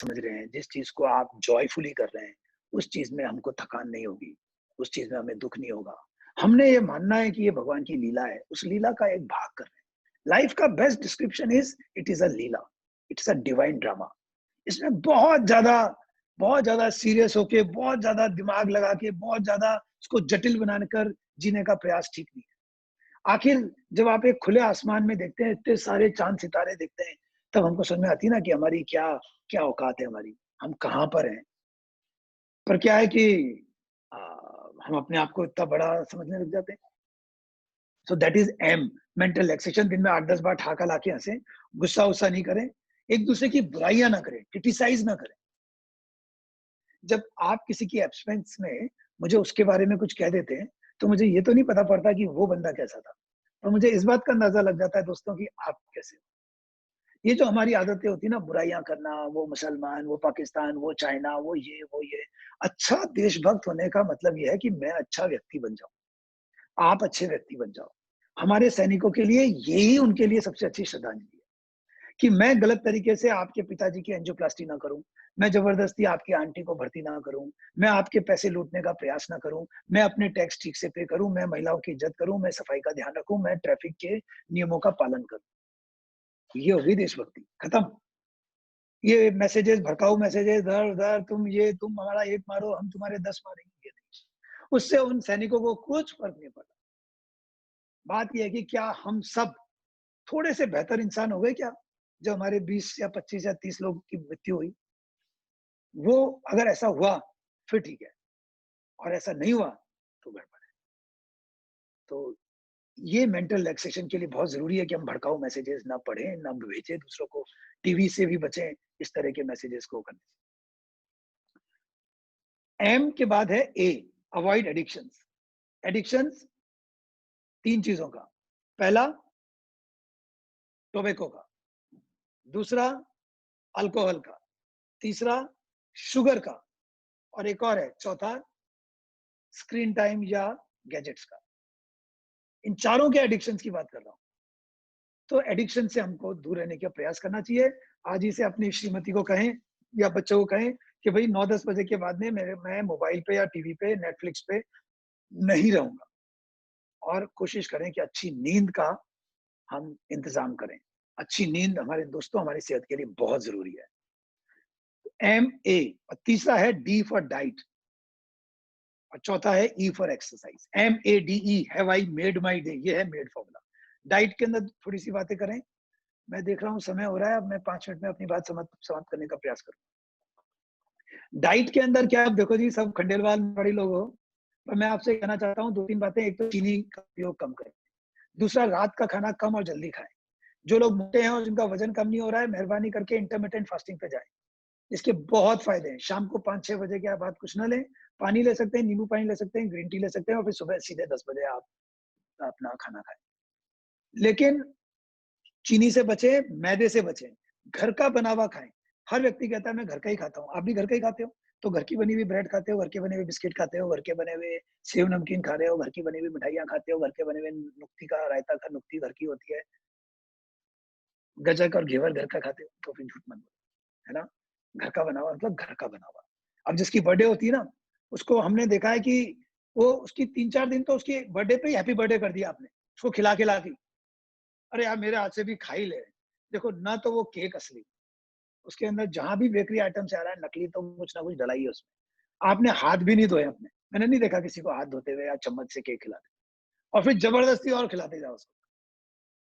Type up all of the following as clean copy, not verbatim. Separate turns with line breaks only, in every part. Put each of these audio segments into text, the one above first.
समझ रहे हैं, जिस चीज़ को आप जॉयफुली कर रहे हैं, उस चीज़ में हमको थकान नहीं होगी, उस चीज़ में हमें दुःख नहीं होगा। हमने ये मानना है कि ये भगवान की लीला है, उस लीला का एक भाग कर रहे हैं। लाइफ का best description is it is a Leela, it's a divine drama. इसमें बहुत ज़्यादा सीरियस होके, बहुत ज़्यादा दिमाग लगा के, बहुत ज़्यादा इसको जटिल बनाकर जीने का प्रयास ठीक नहीं है। आखिर जब आप एक खुले आसमान में देखते हैं, इतने सारे चाँद-सितारे देखते हैं, तब हमको समझ में आती है ना कि हमारी क्या क्या औकात है हमारी, हम कहाँ पर हैं। पर क्या है कि अ, हम अपने आप को इतना बड़ा समझने लग जाते हैं। So that is M, mental relaxation. दिन में 8-10 बार ठहाका लाके हँसें, गुस्सा-वुस्सा नहीं करें, एक-दूसरे की बुराइयाँ ना करें, क्रिटिसाइज़ ना करें। जब आप किसी की एब्सेंस में मुझे उसके बारे में कुछ कह देते हैं, तो मुझे ये तो नहीं पता पड़ता कि वो बंदा कैसा था। और मुझे इस बात का अंदाज़ा लग जाता है दोस्तों कि आप कैसे हो। ये जो हमारी आदतें होती है ना बुराइयाँ करना, वो मुसलमान, वो पाकिस्तान, वो चाइना, वो ये। अच्छा देशभक्त होने का मतलब ये है कि मैं अच्छा व्यक्ति बन जाऊँ, आप अच्छे व्यक्ति बन जाओ। हमारे सैनिकों के लिए यही उनके लिए सबसे अच्छी श्रद्धांजलि है। कि मैं गलत तरीके से आपके पिताजी की एंजियोप्लास्टी ना करूँ, मैं ज़बरदस्ती आपकी आंटी को भर्ती ना करूँ, मैं आपके पैसे लूटने का प्रयास ना करूँ, मैं अपने टैक्स ठीक से पे करूँ, मैं महिलाओं की इज़्ज़त करूँ, मैं सफाई का ध्यान रखूँ, मैं ट्रैफिक के नियमों का पालन करूँ। ये हो गई देशभक्ति, खत्म। ये मैसेजेस, भड़काऊ मैसेजेस, धर-धर तुम हमारा 1 मारो, हम तुम्हारे 10 मारेंगे, ये नहीं। उससे उन सैनिकों को कुछ फ़र्क नहीं पड़ा। बात ये है कि क्या हम सब थोड़े से बेहतर इंसान हो गए क्या? जो हमारे 20 या 25 या 30 लोगों की मृत्यु हुई। वो अगर ऐसा हुआ, फिर ठीक है, और ऐसा नहीं हुआ, तो गड़बड़ है। तो ये मेंटल रिलैक्सेशन के लिए बहुत ज़रूरी है कि हम भड़काऊ मैसेजेस ना पढ़ें, ना भेजें दूसरों को, टीवी से भी बचें, इस तरह के मैसेजेस को करने से। एम के बाद है ए, अवॉइड एडिक्शंस। एडिक्शंस 3 चीज़ों का, पहला टोबैको का, दूसरा अल्कोहल का, तीसरा शुगर का, और एक और है चौथा स्क्रीन टाइम या गैजेट्स का। इन चारों के एडिक्शंस की बात कर रहा हूँ। तो एडिक्शन से हमको दूर रहने का प्रयास करना चाहिए। आज ही से अपनी श्रीमती को कहें या बच्चों को कहें कि भई 9-10 बजे के बाद में मैं मोबाइल पे या टीवी पे, नेटफ्लिक्स पे नहीं रहूँगा, और कोशिश करें कि अच्छी नींद का हम इंतज़ाम करें। अच्छी नींद हमारे दोस्तों हमारी सेहत के लिए बहुत ज़रूरी है। एम ए, और तीसरा है डी फॉर डाइट, और चौथा है E for exercise. M A D E, have I made my day, ये है मेड फॉर्मूला। डाइट के अंदर थोड़ी सी बातें करें। मैं देख रहा हूँ समय हो रहा है, अब मैं 5 मिनट में अपनी बात समाप्त करने का प्रयास करूँ। डाइट के अंदर क्या, आप देखो जी, सब खंडेलवाल बड़े लोग हो, पर मैं आपसे कहना चाहता हूँ 2-3 बातें। एक तो चीनी का उपयोग कम करें, दूसरा रात का खाना कम और जल्दी खाएं। जो लोग मोटे हैं और जिनका वजन कम नहीं हो रहा है, मेहरबानी करके इंटरमिटेंट फास्टिंग पे जाएं। इसके बहुत फायदे हैं। शाम को 5-6 बजे के बाद कुछ ना लें, पानी ले सकते हैं, नींबू पानी ले सकते हैं, ग्रीन टी ले सकते हैं, और फिर सुबह सीधे 10 बजे आप अपना खाना खाएं। लेकिन चीनी से बचें, मैदे से बचें, घर का बना हुआ खाएँ। हर व्यक्ति कहता है मैं घर का ही खाता हूँ, आप भी घर का ही खाते हो? तो घर की बनी हुई ब्रेड खाते हो, घर के बने हुए बिस्किट खाते हो, घर के बने हुए सेव नमकीन खा रहे हो, घर की बनी हुई मिठाइयाँ खाते हो, घर के बने हुए नुक्ती का रायता का नुक्ती घर की होती है, गज्जक और घेवर घर का खाते हो, तो फिर झूठ मत बोलो, है ना? घर का बना हुआ मतलब घर का बना हुआ। अब जिसकी बर्थडे होती है ना, उसको हमने देखा है कि वो उसकी 3-4 दिन तो उसकी बर्थडे पे ही हैप्पी बर्थडे कर दिया आपने, उसको खिला-खिला के। अरे यार मेरे हाथ से भी खा ही ले। देखो ना, तो वो केक असली, उसके अंदर जहाँ भी बेकरी आइटम से आ रहा है नकली, तो कुछ ना कुछ डला ही है उसमें। आपने हाथ भी नहीं धोए अपने। मैंने नहीं देखा किसी को हाथ धोते हुए या चम्मच से केक खिलाते, और फिर जबरदस्ती और खिलाते जाओ उसको।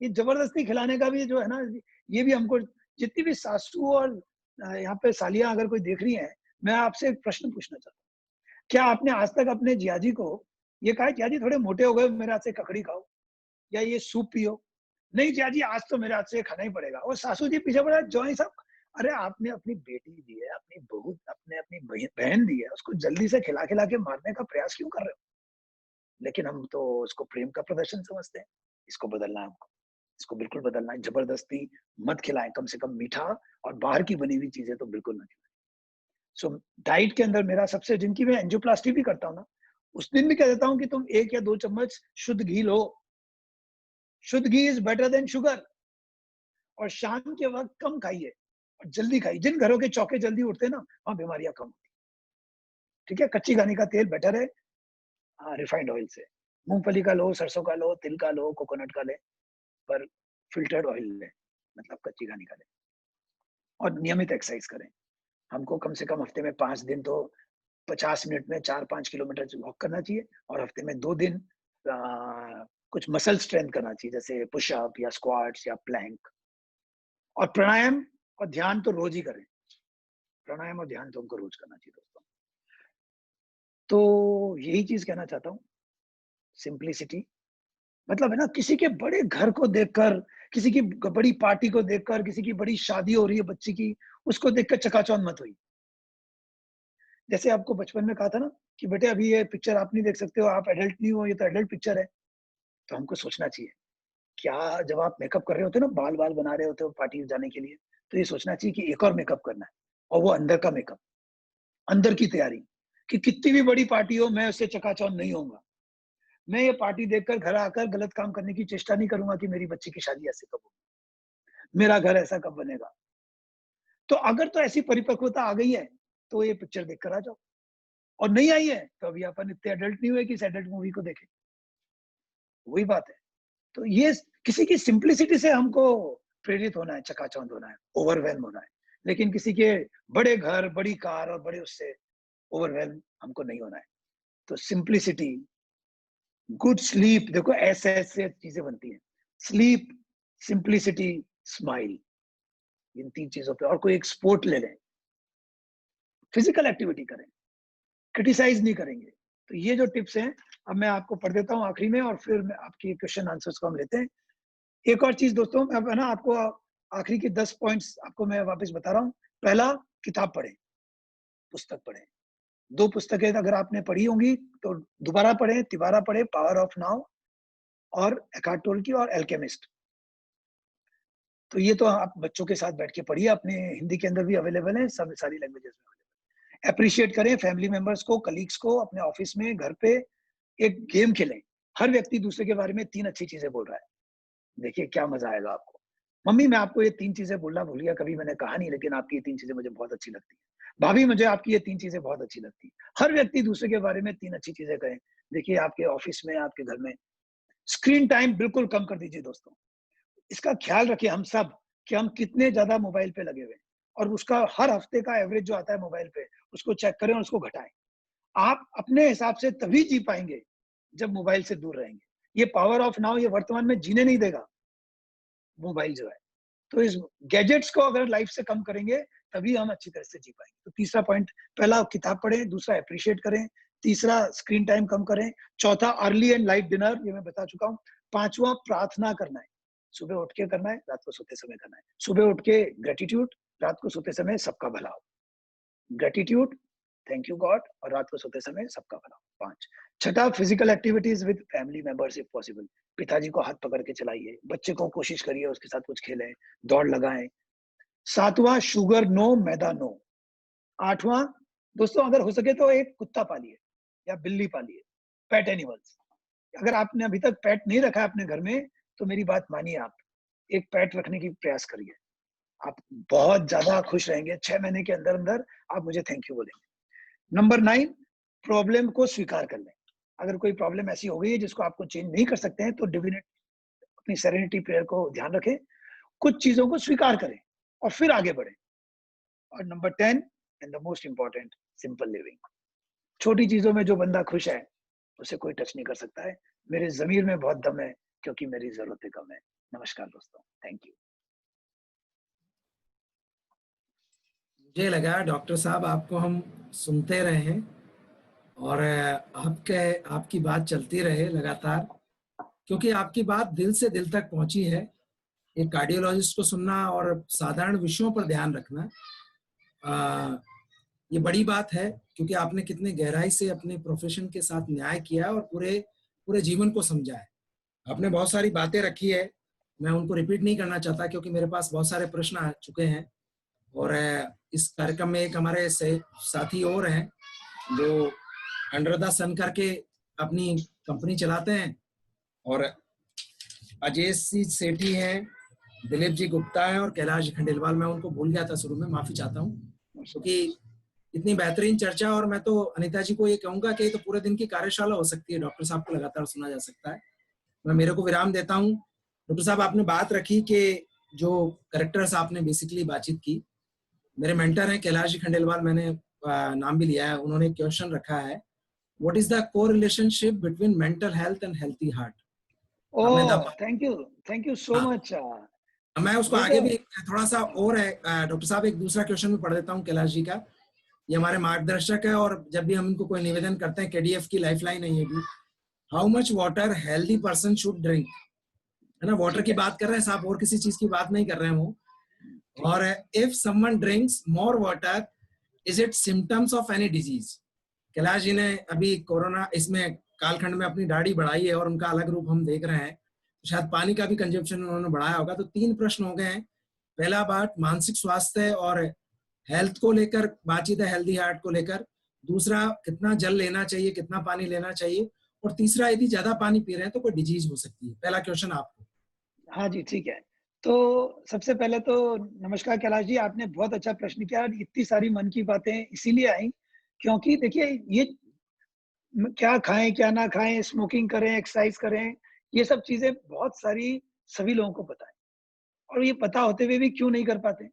ये जबरदस्ती खिलाने का भी जो है ना, ये भी हमको, जितनी भी सासू और यहाँ पे सालियाँ अगर कोई देख रही हैं, मैं आपसे एक प्रश्न पूछना चाहता हूँ। क्या आपने आज तक अपने जियाजी को ये कहा है, जियाजी थोड़े मोटे हो गए, मेरे हाथ से ककड़ी खाओ या ये सूप पियो? नहीं जियाजी, आज तो मेरे हाथ से खाना ही पड़ेगा। और सासू जी पीछे पड़ा है, जवाई साहब, अरे आपने अपनी बेटी दी है, अपनी बहू, आपने अपनी बहन दी है, उसको जल्दी से खिला-खिला के मारने का प्रयास क्यों कर रहे हो? लेकिन हम तो उसको प्रेम का प्रदर्शन समझते हैं। इसको बदलना है हमको, इसको बिल्कुल बदलना है। जबरदस्ती मत खिलाएँ, कम से कम मीठा और बाहर की बनी हुई चीज़ें तो बिल्कुल ना खिलाएँ। सो डाइट के अंदर मेरा सबसे, जिनकी मैं एंजियोप्लास्टी भी करता हूँ ना, उस दिन भी कह देता हूँ कि तुम 1 या 2 चम्मच शुद्ध घी लो। शुद्ध घी इज़ बेटर देन शुगर। और शाम के वक़्त कम खाइए, और जल्दी खाइए। जिन घरों के चौके जल्दी उठते हैं ना, वहाँ बीमारियां कम होती। ठीक है, कच्ची घानी का तेल बेटर है रिफाइंड ऑयल से। मूंगफली का लो, सरसों का लो, तिल का लो, कोकोनट का ले, पर फिल्टर्ड ऑयल ले, मतलब कच्ची घानी का ले। और नियमित एक्सरसाइज करें। हमको कम से कम हफ्ते में 5 दिन तो 50 मिनट में 4-5 किलोमीटर वॉक करना चाहिए, और हफ्ते में 2 दिन कुछ मसल स्ट्रेंथ करना चाहिए, जैसे पुशअप या स्क्वाट्स या प्लैंक। और प्राणायाम और ध्यान तो रोज ही करें। प्राणायाम और ध्यान तो हमको रोज करना चाहिए दोस्तों। तो यही चीज कहना चाहता हूँ, सिंप्लिसिटी। मतलब है ना, किसी के बड़े घर को देखकर, किसी की बड़ी पार्टी को देखकर, किसी की बड़ी शादी हो रही है बच्ची की, उसको देखकर चकाचौंध मत हुई। जैसे आपको बचपन में कहा था ना कि बेटे अभी ये पिक्चर आप नहीं देख सकते हो, आप एडल्ट नहीं हो, ये तो एडल्ट पिक्चर है। तो हमको सोचना चाहिए, क्या जब आप मेकअप कर रहे होते हो ना, बाल बाल बना रहे होते हो पार्टी में जाने के लिए, तो ये सोचना चाहिए कि एक और मेकअप करना है, और वो अंदर का मेकअप, अंदर की तैयारी, कि कितनी भी बड़ी पार्टी हो मैं उससे चकाचौंध नहीं होऊंगा। मैं ये पार्टी देखकर घर आकर गलत काम करने की चेष्टा नहीं करूंगा कि मेरी बच्ची की शादी ऐसे कब होगी, मेरा घर ऐसा कब बनेगा। तो अगर तो ऐसी परिपक्वता आ गई है, तो ये पिक्चर देख कर आ जाओ। और नहीं आई है तो अभी अपन इतने एडल्ट नहीं हुए कि इस एडल्ट मूवी को देखें। वही बात है। तो ये किसी की सिंप्लिसिटी से हमको प्रेरित होना है, चकाचौंध होना है, ओवरवेल्म होना है। लेकिन किसी के बड़े घर, बड़ी कार और बड़े उससे ओवरवेल्म हमको नहीं होना है। तो सिंप्लिसिटी, गुड स्लीप, देखो ऐसे ऐसे चीजें बनती हैं। स्लीप, सिंप्लिसिटी, स्माइल, इन 3 चीजों पे। और कोई एक स्पोर्ट ले लें, फिजिकल एक्टिविटी करें, क्रिटिसाइज नहीं करेंगे। तो ये जो टिप्स हैं, अब मैं आपको पढ़ देता हूँ आखिरी में, और फिर मैं आपकी क्वेश्चन आंसर्स को हम लेते हैं। एक और चीज दोस्तों, अब है ना, आपको आखिरी के 10 पॉइंट्स आपको मैं वापस बता रहा हूँ। पहला, किताब पढ़ें, पुस्तक पढ़ें। 2 पुस्तकें अगर आपने पढ़ी होंगी तो दोबारा पढ़ें, तिबारा पढ़ें, पावर ऑफ नाउ और एकार्ट टोल की, और एल्केमिस्ट। तो ये तो आप बच्चों के साथ बैठ के पढ़िए, अपने हिंदी के अंदर भी अवेलेबल है, सब सारी लैंग्वेजेस में अवेलेबल है। अप्रिशिएट करें फैमिली मेंबर्स को, कलीग्स को, अपने ऑफिस में, घर पे। एक गेम खेलें, हर व्यक्ति दूसरे के बारे में 3 अच्छी चीजें बोल रहा है, देखिए क्या मजा आएगा आपको। मम्मी मैं आपको ये 3 चीजें बोलना भूल गया, कभी मैंने कहा नहीं, लेकिन आपकी ये 3 चीजें मुझे बहुत अच्छी लगती है। भाभी मुझे आपकी ये 3 चीजें बहुत अच्छी लगती है। हर व्यक्ति दूसरे के बारे में 3 अच्छी चीजें कहें। देखिए आपके ऑफिस में, आपके घर में। स्क्रीन टाइम बिल्कुल कम कर दीजिए दोस्तों। इसका ख्याल रखिए हम सब, कि हम कितने ज्यादा मोबाइल पे लगे हुए हैं, और उसका हर हफ्ते का एवरेज जो आता है मोबाइल पे, उसको चेक करें और उसको घटाएं। आप अपने हिसाब से तभी जी पाएंगे जब मोबाइल से दूर रहेंगे। ये पावर ऑफ नाउ ये वर्तमान में जीने नहीं देगा मोबाइल जो है। तो इस गैजेट्स को अगर लाइफ से कम करेंगे, तभी हम अच्छी तरह से जी पाएंगे। तो तीसरा पॉइंट, पहला किताब पढ़ें, दूसरा अप्रिशिएट करें, तीसरा स्क्रीन टाइम कम करें, चौथा अर्ली एंड लाइट डिनर, ये मैं बता चुका हूँ। पांचवा, प्रार्थना करना है, सुबह उठ के करना है, रात को सोते समय करना है। सुबह उठ के ग्रेटिट्यूड, रात को सोते समय सबका भला हो। ग्रेटिट्यूड, थैंक यू गॉड, और रात को सोते समय सबका भला हो। 5, छठा, physical activities with family members if possible. पिताजी को हाथ पकड़ के चलाइए, बच्चे को कोशिश करिए उसके साथ कुछ खेलें, दौड़ लगाएं। 7वां, शुगर नो, मैदा नो। 8वां, दोस्तों अगर हो सके तो एक कुत्ता पालिए या बिल्ली पालिए, पेट एनिमल्स। अगर आपने अभी तक पेट नहीं रखा है अपने घर में, तो मेरी बात मानिए, आप एक पेट रखने की प्रयास करिए। आप बहुत ज्यादा खुश रहेंगे। 6 महीने के अंदर अंदर आप मुझे थैंक यू बोलेंगे। नंबर 9, प्रॉब्लम को स्वीकार कर लें। अगर कोई प्रॉब्लम ऐसी हो गई है जिसको आपको चेंज नहीं कर सकते हैं, तो डिविनेट अपनी सेरेनिटी प्रेयर को ध्यान रखें, कुछ चीजों को स्वीकार करें और फिर आगे बढ़ें। और number 10 and the most important, simple living. छोटी चीजों में जो बंदा खुश है, उसे कोई टच नहीं कर सकता है। मेरे जमीर में बहुत दम है, क्योंकि मेरी जरूरतें कम है। नमस्कार दोस्तों, थैंक यू।
मुझे लगा डॉक्टर साहब आपको हम सुनते रहे हैं, और आपकी बात चलती रहे लगातार, क्योंकि आपकी बात दिल से दिल तक पहुंची है। एक कार्डियोलॉजिस्ट को सुनना और साधारण विषयों पर ध्यान रखना, ये बड़ी बात है, क्योंकि आपने कितने गहराई से अपने प्रोफेशन के साथ न्याय किया और पूरे पूरे जीवन को समझा है। आपने बहुत सारी बातें रखी है, मैं उनको रिपीट नहीं करना चाहता, क्योंकि मेरे पास बहुत सारे प्रश्न आ चुके हैं। और इस कार्यक्रम में एक हमारे साथी और हैं जो अंडर द सन करके अपनी कंपनी चलाते हैं, और अजय सी सेठी हैं दिलीप जी गुप्ता है और कैलाश जी खंडेलवाल, मैं उनको भूल गया था शुरू में, माफी चाहता हूँ, क्योंकि इतनी बेहतरीन चर्चा। और मैं तो अनीता जी को ये कहूंगा कि तो पूरे दिन की कार्यशाला हो सकती है, डॉक्टर साहब को लगातार सुना जा सकता है। मैं मेरे को विराम देता हूँ। डॉक्टर साहब, आपने बात रखी कि जो करेक्टर्स आपने बेसिकली बातचीत की, मेरे मेंटर हैं कैलाश जी खंडेलवाल, मैंने नाम भी लिया है, उन्होंने एक क्वेश्चन रखा है, what is the correlationship between mental health and healthy heart. आपने
ओह, थैंक यू सो
हाँ,
मच।
मैं उसको
ये
आगे
तो
भी थोड़ा सा और है डॉक्टर साहब, एक दूसरा क्वेश्चन भी पढ़ देता हूँ कैलाश जी का। ये हमारे मार्गदर्शक है और जब भी हम इनको कोई निवेदन करते हैं, केडीएफ की लाइफलाइन है ये भी। How much water healthy person should drink, है ना, वाटर
ठीक
की
है,
बात कर रहे हैं साहब, और किसी चीज की बात नहीं कर रहे हैं वो।
ठीक है।
और if someone drinks more water, is it symptoms of any disease. Kailash ji ने अभी कोरोना इसमें कालखंड में अपनी दाढ़ी बढ़ाई है और उनका अलग रूप हम देख रहे हैं, तो शायद पानी का भी कंजप्शन उन्होंने बढ़ाया होगा। तो 3 प्रश्न हो गए हैं। पहला बात मानसिक स्वास्थ्य और हेल्थ को लेकर बातचीत है, हेल्दी हार्ट को लेकर। दूसरा, कितना जल लेना चाहिए, कितना पानी लेना चाहिए। और तीसरा, यदि ज्यादा पानी पी रहे हैं तो कोई डिजीज हो सकती है। पहला क्वेश्चन आपको।
हाँ जी, ठीक है। तो सबसे पहले तो नमस्कार कैलाश जी, आपने बहुत अच्छा प्रश्न किया और इतनी सारी मन की बातें इसीलिए आई क्योंकि देखिए ये क्या खाएं क्या ना खाएं, स्मोकिंग करें, एक्सरसाइज करें, ये सब चीजें बहुत सारी सभी लोगों को पता है। और ये पता होते हुए भी क्यों नहीं कर पाते।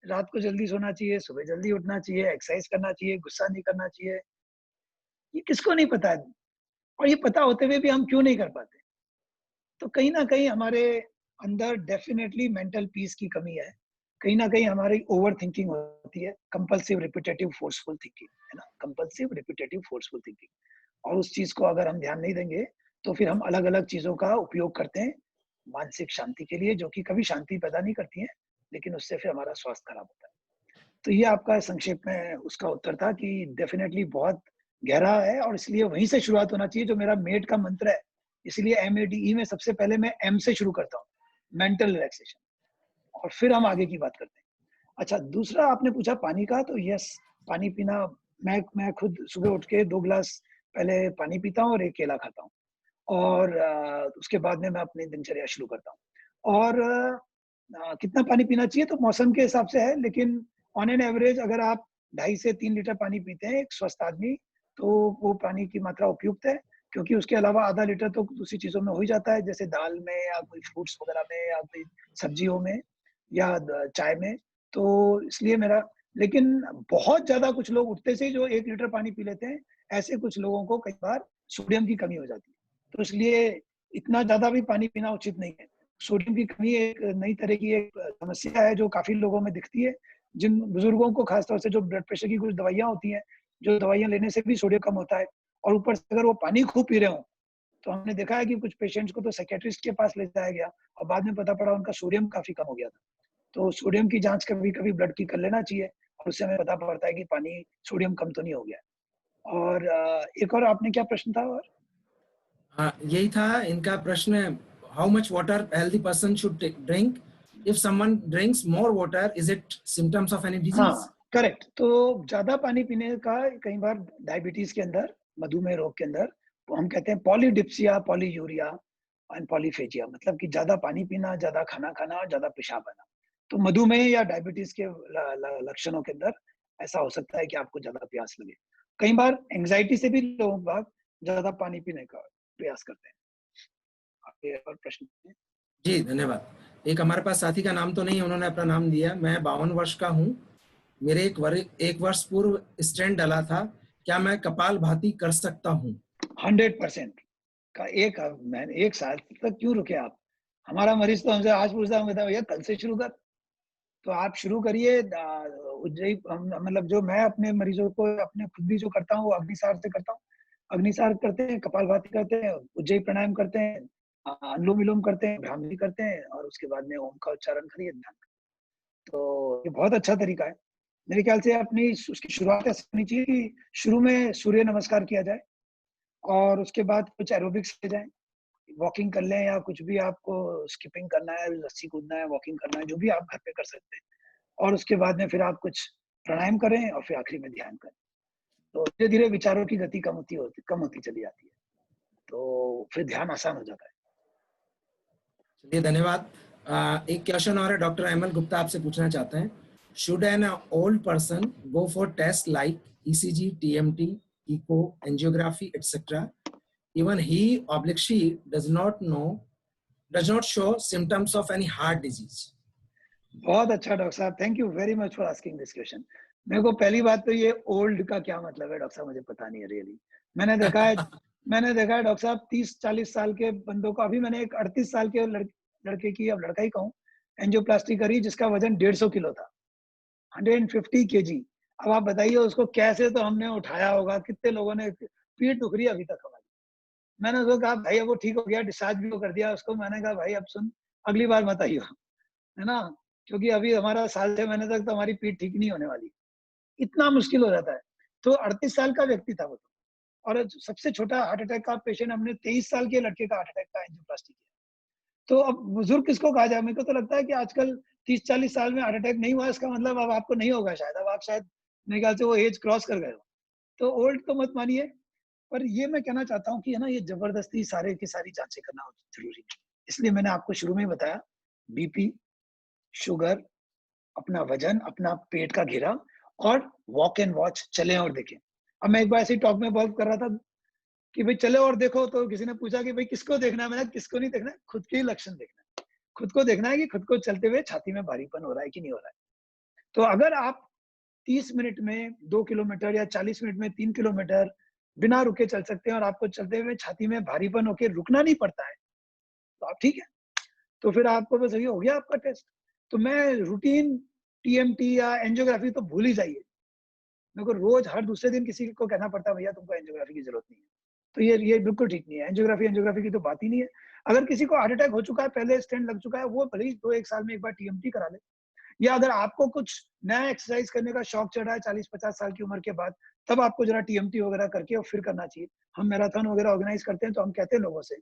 रात को जल्दी सोना चाहिए, सुबह जल्दी उठना चाहिए, एक्सरसाइज करना चाहिए, गुस्सा नहीं करना चाहिए, ये किसको नहीं पता है। और ये पता होते हुए भी हम क्यों नहीं कर पाते। तो कहीं ना कहीं हमारे अंदर डेफिनेटली मेंटल पीस की कमी है। कहीं ना कहीं हमारी ओवर थिंकिंग होती है, कंपल्सिव रिपीटेटिव फोर्सफुल थिंकिंग, है ना, कंपल्सिव रिपीटेटिव फोर्सफुल थिंकिंग। और उस चीज को अगर हम ध्यान नहीं देंगे तो फिर हम अलग अलग चीजों का उपयोग करते हैं मानसिक शांति के लिए, जो कि कभी शांति पैदा नहीं करती है, लेकिन उससे फिर हमारा स्वास्थ्य खराब होता है। तो ये आपका संक्षेप में उसका उत्तर था कि डेफिनेटली बहुत गहरा है और इसलिए वहीं से शुरुआत होना चाहिए, जो मेरा मेड का मंत्र है। इसलिए MADE में सबसे पहले मैं M से शुरू करता हूँ, मेंटल रिलैक्सेशन, और फिर हम आगे की बात करते हैं। अच्छा, दूसरा आपने पूछा पानी का, तो यस, पानी पीना, मैं खुद सुबह उठ के 2 गिलास पहले पानी पीता हूँ और 1 केला खाता हूँ। और उसके बाद में मैं अपनी दिनचर्या शुरू करता हूँ। और कितना पानी पीना चाहिए तो मौसम के हिसाब से है, लेकिन ऑन एन एवरेज अगर आप 2.5 से 3 लीटर पानी पीते हैं एक स्वस्थ आदमी, तो वो पानी की मात्रा उपयुक्त है। क्योंकि उसके अलावा आधा लीटर तो दूसरी चीज़ों में हो ही जाता है, जैसे दाल में या कोई फ्रूट्स वगैरह में या कोई सब्जियों में या चाय में। तो इसलिए मेरा, लेकिन बहुत ज़्यादा कुछ लोग उठते से ही जो 1 लीटर पानी पी लेते हैं, ऐसे कुछ लोगों को कई बार सोडियम की कमी हो जाती है। तो इसलिए इतना ज़्यादा भी पानी पीना उचित नहीं है। सोडियम की कमी एक नई तरह की एक समस्या है जो काफ़ी लोगों में दिखती है। जिन बुजुर्गों को खासतौर से जो ब्लड प्रेशर की कुछ दवाइयाँ होती हैं, जो दवाइयाँ लेने से भी सोडियम कम होता है, और ऊपर से अगर वो पानी खूब पी रहे हों, तो हमने देखा है कि कुछ पेशेंट्स को तो साइकियाट्रिस्ट के पास ले जाया गया और बाद में पता पड़ा उनका सोडियम काफ़ी कम हो गया था। तो सोडियम की जाँच कभी-कभी ब्लड की कर लेना चाहिए और उससे हमें पता पड़ता है कि पानी सोडियम कम तो नहीं हो गया है। और एक और आपने क्या प्रश्न था और?
हाँ, यही था इनका प्रश्न। How much water healthy person should drink, if someone drinks more water, is it symptoms of any disease.
हाँ, करेक्ट। तो ज़्यादा पानी पीने का कई बार डायबिटीज़ के अंदर, मधुमेह रोग के अंदर, वो हम कहते हैं पॉलीडिप्सिया, पॉलीयूरिया एंड पॉलीफेजिया, मतलब कि ज़्यादा पानी पीना, ज़्यादा खाना खाना और ज़्यादा पेशाब आना। तो मधुमेह या डायबिटीज़ के ल ल लक्षणों के अंदर ऐसा हो सकता है कि आपको ज़्यादा प्यास लगे। कई बार एंग्ज़ायटी से भी लोग ज़्यादा पानी पीने का प्रयास करते हैं। आपके और प्रश्न है?
जी, धन्यवाद। एक हमारे पास साथी का नाम तो नहीं है, उन्होंने अपना नाम दिया। मैं 52 वर्ष का हूँ। मेरे एक वर्ष पूर्व स्टेंट डला था। क्या मैं कपालभाति कर सकता हूँ?
100% का एक, मैंने 1 साल तक क्यों रुके आप? हमारा मरीज़ तो हमसे आज पूछता है, हम कहते हैं भैया कल से शुरू कर। तो आप शुरू करिए। उज्जयी मतलब जो मैं अपने मरीज़ों को अपने खुद भी जो करता हूँ, वो अग्निसार से करता हूँ। अग्निसार करते हैं, कपालभाति करते हैं, उज्जयी प्राणायाम करते हैं, अनुलोम-विलोम करते हैं, भ्रामरी करते हैं और उसके बाद में ओम का उच्चारण करिए, ध्यान। तो ये बहुत अच्छा तरीका है। मेरे ख्याल से अपनी उसकी शुरुआत ऐसे होनी चाहिए कि शुरू में सूर्य नमस्कार किया जाए और उसके बाद कुछ एरोबिक्स किए जाएँ। वॉकिंग कर लें या कुछ भी आपको स्किपिंग करना है, रस्सी कूदना है, वॉकिंग करना है, जो भी आप घर पे कर सकते हैं। और उसके बाद में फिर आप कुछ प्राणायाम करें और फिर आखिरी में ध्यान करें। तो धीरे-धीरे विचारों की गति कम होती चली जाती है। तो फिर ध्यान आसान हो जाता है।
चलिए, धन्यवाद। एक क्वेश्चन और है, डॉक्टर अहमद गुप्ता आपसे पूछना चाहते हैं, should an old person go for test like ECG, TMT, echo, angiography etcetera even he oblique she does not show symptoms of any heart disease?
बहुत अच्छा डॉक्टर साहब, thank you very much for asking this question. मेरे को पहली बात तो ये old का क्या मतलब है डॉक्टर साहब, मुझे पता नहीं है रियली। मैंने देखा है डॉक्टर साहब 30-40 साल के बंदों को, अभी मैंने एक 38 साल के लड़के की, अब लड़का ही कहूँ, एंजियोप्लास्टी करी जिसका वजन 150 किलो था, 150 केजी। अब आप बताइए उसको कैसे तो हमने उठाया होगा, कितने लोगों ने, पीठ दुख रही है अभी तक हमारी। मैंने उसको कहा भाई अब वो ठीक हो गया, डिस्चार्ज भी वो कर दिया उसको। मैंने कहा भाई अब सुन, अगली बार मत आइयो, है ना, क्योंकि अभी हमारा साल 6 महीने तक तो हमारी पीठ ठीक नहीं होने वाली, इतना मुश्किल हो जाता है। तो 38 साल का व्यक्ति था वो तो, और सबसे छोटा हार्ट अटैक का पेशेंट हमने 23 साल के लड़के का हार्ट अटैक का एंजियोप्लास्टी किया। तो अब बुजुर्ग किसको कहा जाए? मेरे को तो लगता है कि आजकल 30-40 साल में हार्ट अटैक नहीं हुआ, इसका मतलब अब आपको नहीं होगा शायद, अब आप शायद मेरे ख्याल से वो एज क्रॉस कर गए हो। तो ओल्ड तो मत मानिए, पर ये मैं कहना चाहता हूँ कि है ना, ये जबरदस्ती सारे की सारी जांचें करना जरूरी है। इसलिए मैंने आपको शुरू में ही बताया, बीपी, शुगर, अपना वजन, अपना पेट का घेरा, और वॉक एंड वॉच, चलें और देखें। अब मैं एक बार ऐसे ही टॉक में बहुत कर रहा था कि भाई चले और देखो, तो किसी ने पूछा कि भाई किसको देखना है? मैंने किसको नहीं देखना है, खुद के ही लक्षण देखना है। खुद को देखना है कि खुद को चलते हुए छाती में भारीपन हो रहा है कि नहीं हो रहा है। तो अगर आप 30 मिनट में 2 किलोमीटर या 40 मिनट में 3 किलोमीटर बिना रुके चल सकते हैं, और आपको चलते हुए छाती में भारीपन होके रुकना नहीं पड़ता है, तो आप ठीक है। तो फिर आपको बस ये हो गया आपका टेस्ट। तो मैं रूटीन टीएमटी या एंजियोग्राफी तो भूल ही जाइए। मेरे को रोज हर दूसरे दिन किसी को कहना पड़ता है भैया तुमको एंजियोग्राफी की जरूरत नहीं है। तो ये बिल्कुल ठीक नहीं है। एंजियोग्राफी की तो बात ही नहीं है। अगर किसी को हार्ट अटैक हो चुका है, पहले स्टेंट लग चुका है, वो भले ही 2-1 साल में एक बार टीएमटी करा ले। या अगर आपको कुछ नया एक्सरसाइज करने का शौक चढ़ रहा है 40-50 साल की उम्र के बाद, तब आपको जरा टीएमटी वगैरह करके और फिर करना चाहिए। हम मैराथन वगैरह ऑर्गेनाइज करते हैं, तो हम कहते हैं लोगों से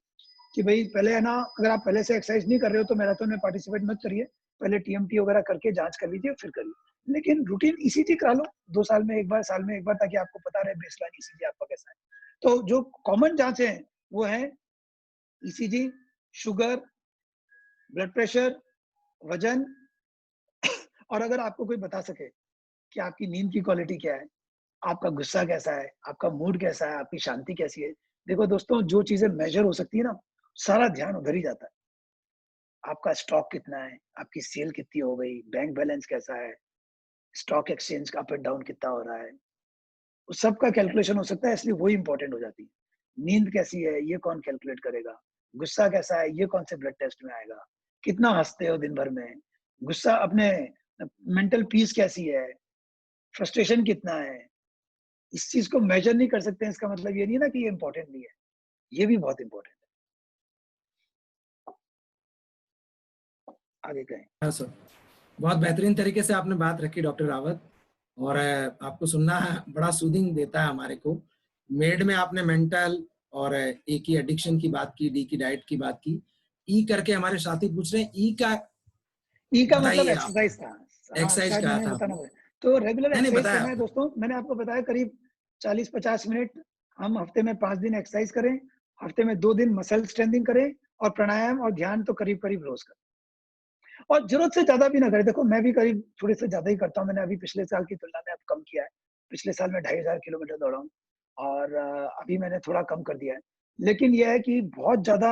कि भाई पहले है ना, अगर आप पहले से एक्सरसाइज नहीं कर रहे हो तो मैराथन में पार्टिसिपेट मत करिए, पहले टीएमटी वगैरह करके जांच कर लीजिए फिर करिए। लेकिन रूटीन ईसीजी करा लो 2 साल में एक बार, साल में एक बार, ताकि आपको पता रहे बेसलाइन ईसीजी आपका कैसा है। तो जो कॉमन जांचें हैं वो है ईसीजी, शुगर, ब्लड प्रेशर, वजन, और अगर आपको कोई बता सके कि आपकी नींद की क्वालिटी क्या है, आपका गुस्सा कैसा है, आपका मूड कैसा है, आपकी शांति कैसी है। देखो दोस्तों, जो चीजें मेजर हो सकती है ना, सारा ध्यान उधर ही जाता है। आपका स्टॉक कितना है, आपकी सेल कितनी हो गई, बैंक बैलेंस कैसा है, स्टॉक एक्सचेंज का अप एंड डाउन कितना हो रहा है, उस सब का कैलकुलेशन हो सकता है, इसलिए वही इंपॉर्टेंट हो जाती है। नींद कैसी है ये कौन कैलकुलेट करेगा, गुस्सा कैसा है ये कौन से ब्लड टेस्ट में आएगा, कितना हंसते हो दिन भर में, गुस्सा अपने, मेंटल पीस कैसी है, फ्रस्ट्रेशन कितना है। इस चीज को मेजर नहीं कर सकते हैं, इसका मतलब ये नहीं है ना कि ये इंपॉर्टेंट नहीं है, ये भी बहुत इंपॉर्टेंट है। आगे कहें।
हाँ सर, बहुत बेहतरीन तरीके से आपने बात रखी डॉक्टर रावत, और आपको सुनना बड़ा सूदिंग देता है हमारे को। मेड में आपने मेंटल और ए की एडिक्शन की बात की, डी की डाइट की बात की, ई करके हमारे साथी पूछ रहे हैं, ई का
ई का मतलब
बताइए आप।
एक्सरसाइज था। हाँ
एक्सरसाइज
शायद
कहा
मैंने
था
बताना
आपने,
होगा। तो रेगुलर
नहीं नहीं
एक्सरसाइज
बताया
करना है
आपने।
दोस्तों, मैंने आपको बताया करीब 40-50 मिनट हम हफ्ते में 5 दिन एक्सरसाइज करें, हफ्ते में 2 दिन मसल स्ट्रेंथिंग करें, और प्राणायाम और ध्यान तो करीब करीब रोज करें, और जरूरत से ज्यादा भी ना करें। देखो मैं भी करीब थोड़े से ज्यादा ही करता हूँ, मैंने अभी पिछले साल की तुलना में अब कम किया है। पिछले साल में 2500 किलोमीटर दौड़ा हूँ, और अभी मैंने थोड़ा कम कर दिया है। लेकिन यह है कि बहुत ज्यादा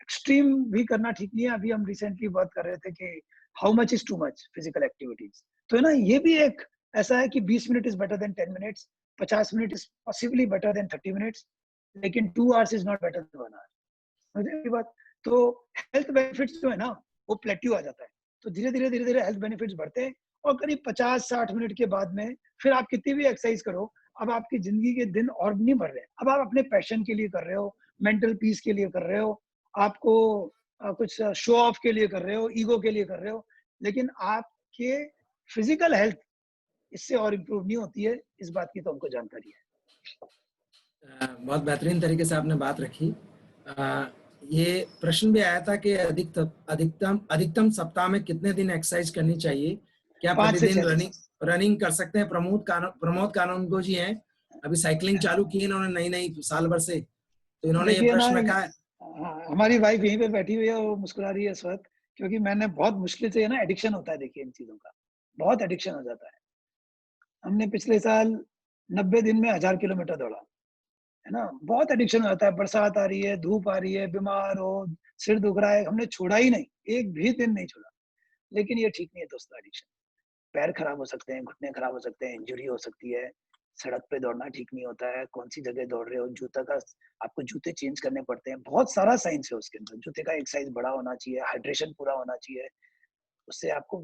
एक्सट्रीम भी करना ठीक नहीं है। अभी हम रिसेंटली बात कर रहे थे कि how much is too much physical activities, तो है ना, ये भी एक ऐसा है कि 20 minute is better than 10 minutes, 50 minute is possibly better than 30 minutes, लेकिन 2 hours is not better than 1 hour. समझे मेरी बात? तो हेल्थ बेनिफिट्स जो है ना, वो प्लेट्यू आ जाता है। तो धीरे धीरे हेल्थ बेनिफिट्स बढ़ते हैं, और करीब 50-60 मिनट के बाद में फिर आप कितनी भी एक्सरसाइज करो, अब आपकी जिंदगी के दिन और नहीं बढ़ रहे, अब आप अपने पैशन के लिए कर रहे हो, मेंटल पीस के लिए कर रहे हो, आपको कुछ शो ऑफ के लिए कर रहे हो, ईगो के लिए कर रहे हो, लेकिन आपके फिजिकल हेल्थ इससे और इम्प्रूव नहीं होती है। इस बात की तो हमको जानकारी है।
बहुत बेहतरीन तरीके से आपने बात रखी। ये प्रश्न भी आया था कि अधिकतम अधिकतम सप्ताह में कितने दिन एक्सरसाइज करनी चाहिए, क्या
5 से
प्रतिदिन
6 दिन।
रनिंग कर सकते हैं? प्रमोद कानूनगो जी हैं, अभी साइकिलिंग चालू की है इन्होंने नई नई साल भर से, तो इन्होंने ये
देखिए ना,
प्रश्न रखा है।
हाँ, हमारी वाइफ यहीं पे बैठी हुई है, वो मुस्कुरा रही है इस वक्त। क्योंकि मैंने बहुत मुश्किल से, ना एडिक्शन होता है देखिए इन चीज़ों का, बहुत एडिक्शन हो जाता है। हमने पिछले साल 90 दिन में 1000 किलोमीटर दौड़ा, है ना? बहुत एडिक्शन हो जाता है, बरसात आ रही है, धूप आ रही है, बीमार हो, सिर दुख रहा है, हमने छोड़ा ही नहीं, एक भी दिन नहीं छोड़ा। लेकिन ये ठीक नहीं है दोस्तों एडिक्शन। पैर खराब हो सकते हैं, घुटने खराब हो सकते हैं, इंजरी हो सकती है, सड़क पे दौड़ना ठीक नहीं होता है, कौन-सी जगह दौड़ रहे हो, जूता का आपको जूते चेंज करने पड़ते हैं, बहुत सारा साइंस है उसके अंदर। जूते का एक साइज़ बड़ा होना चाहिए, हाइड्रेशन पूरा होना चाहिए, उससे आपको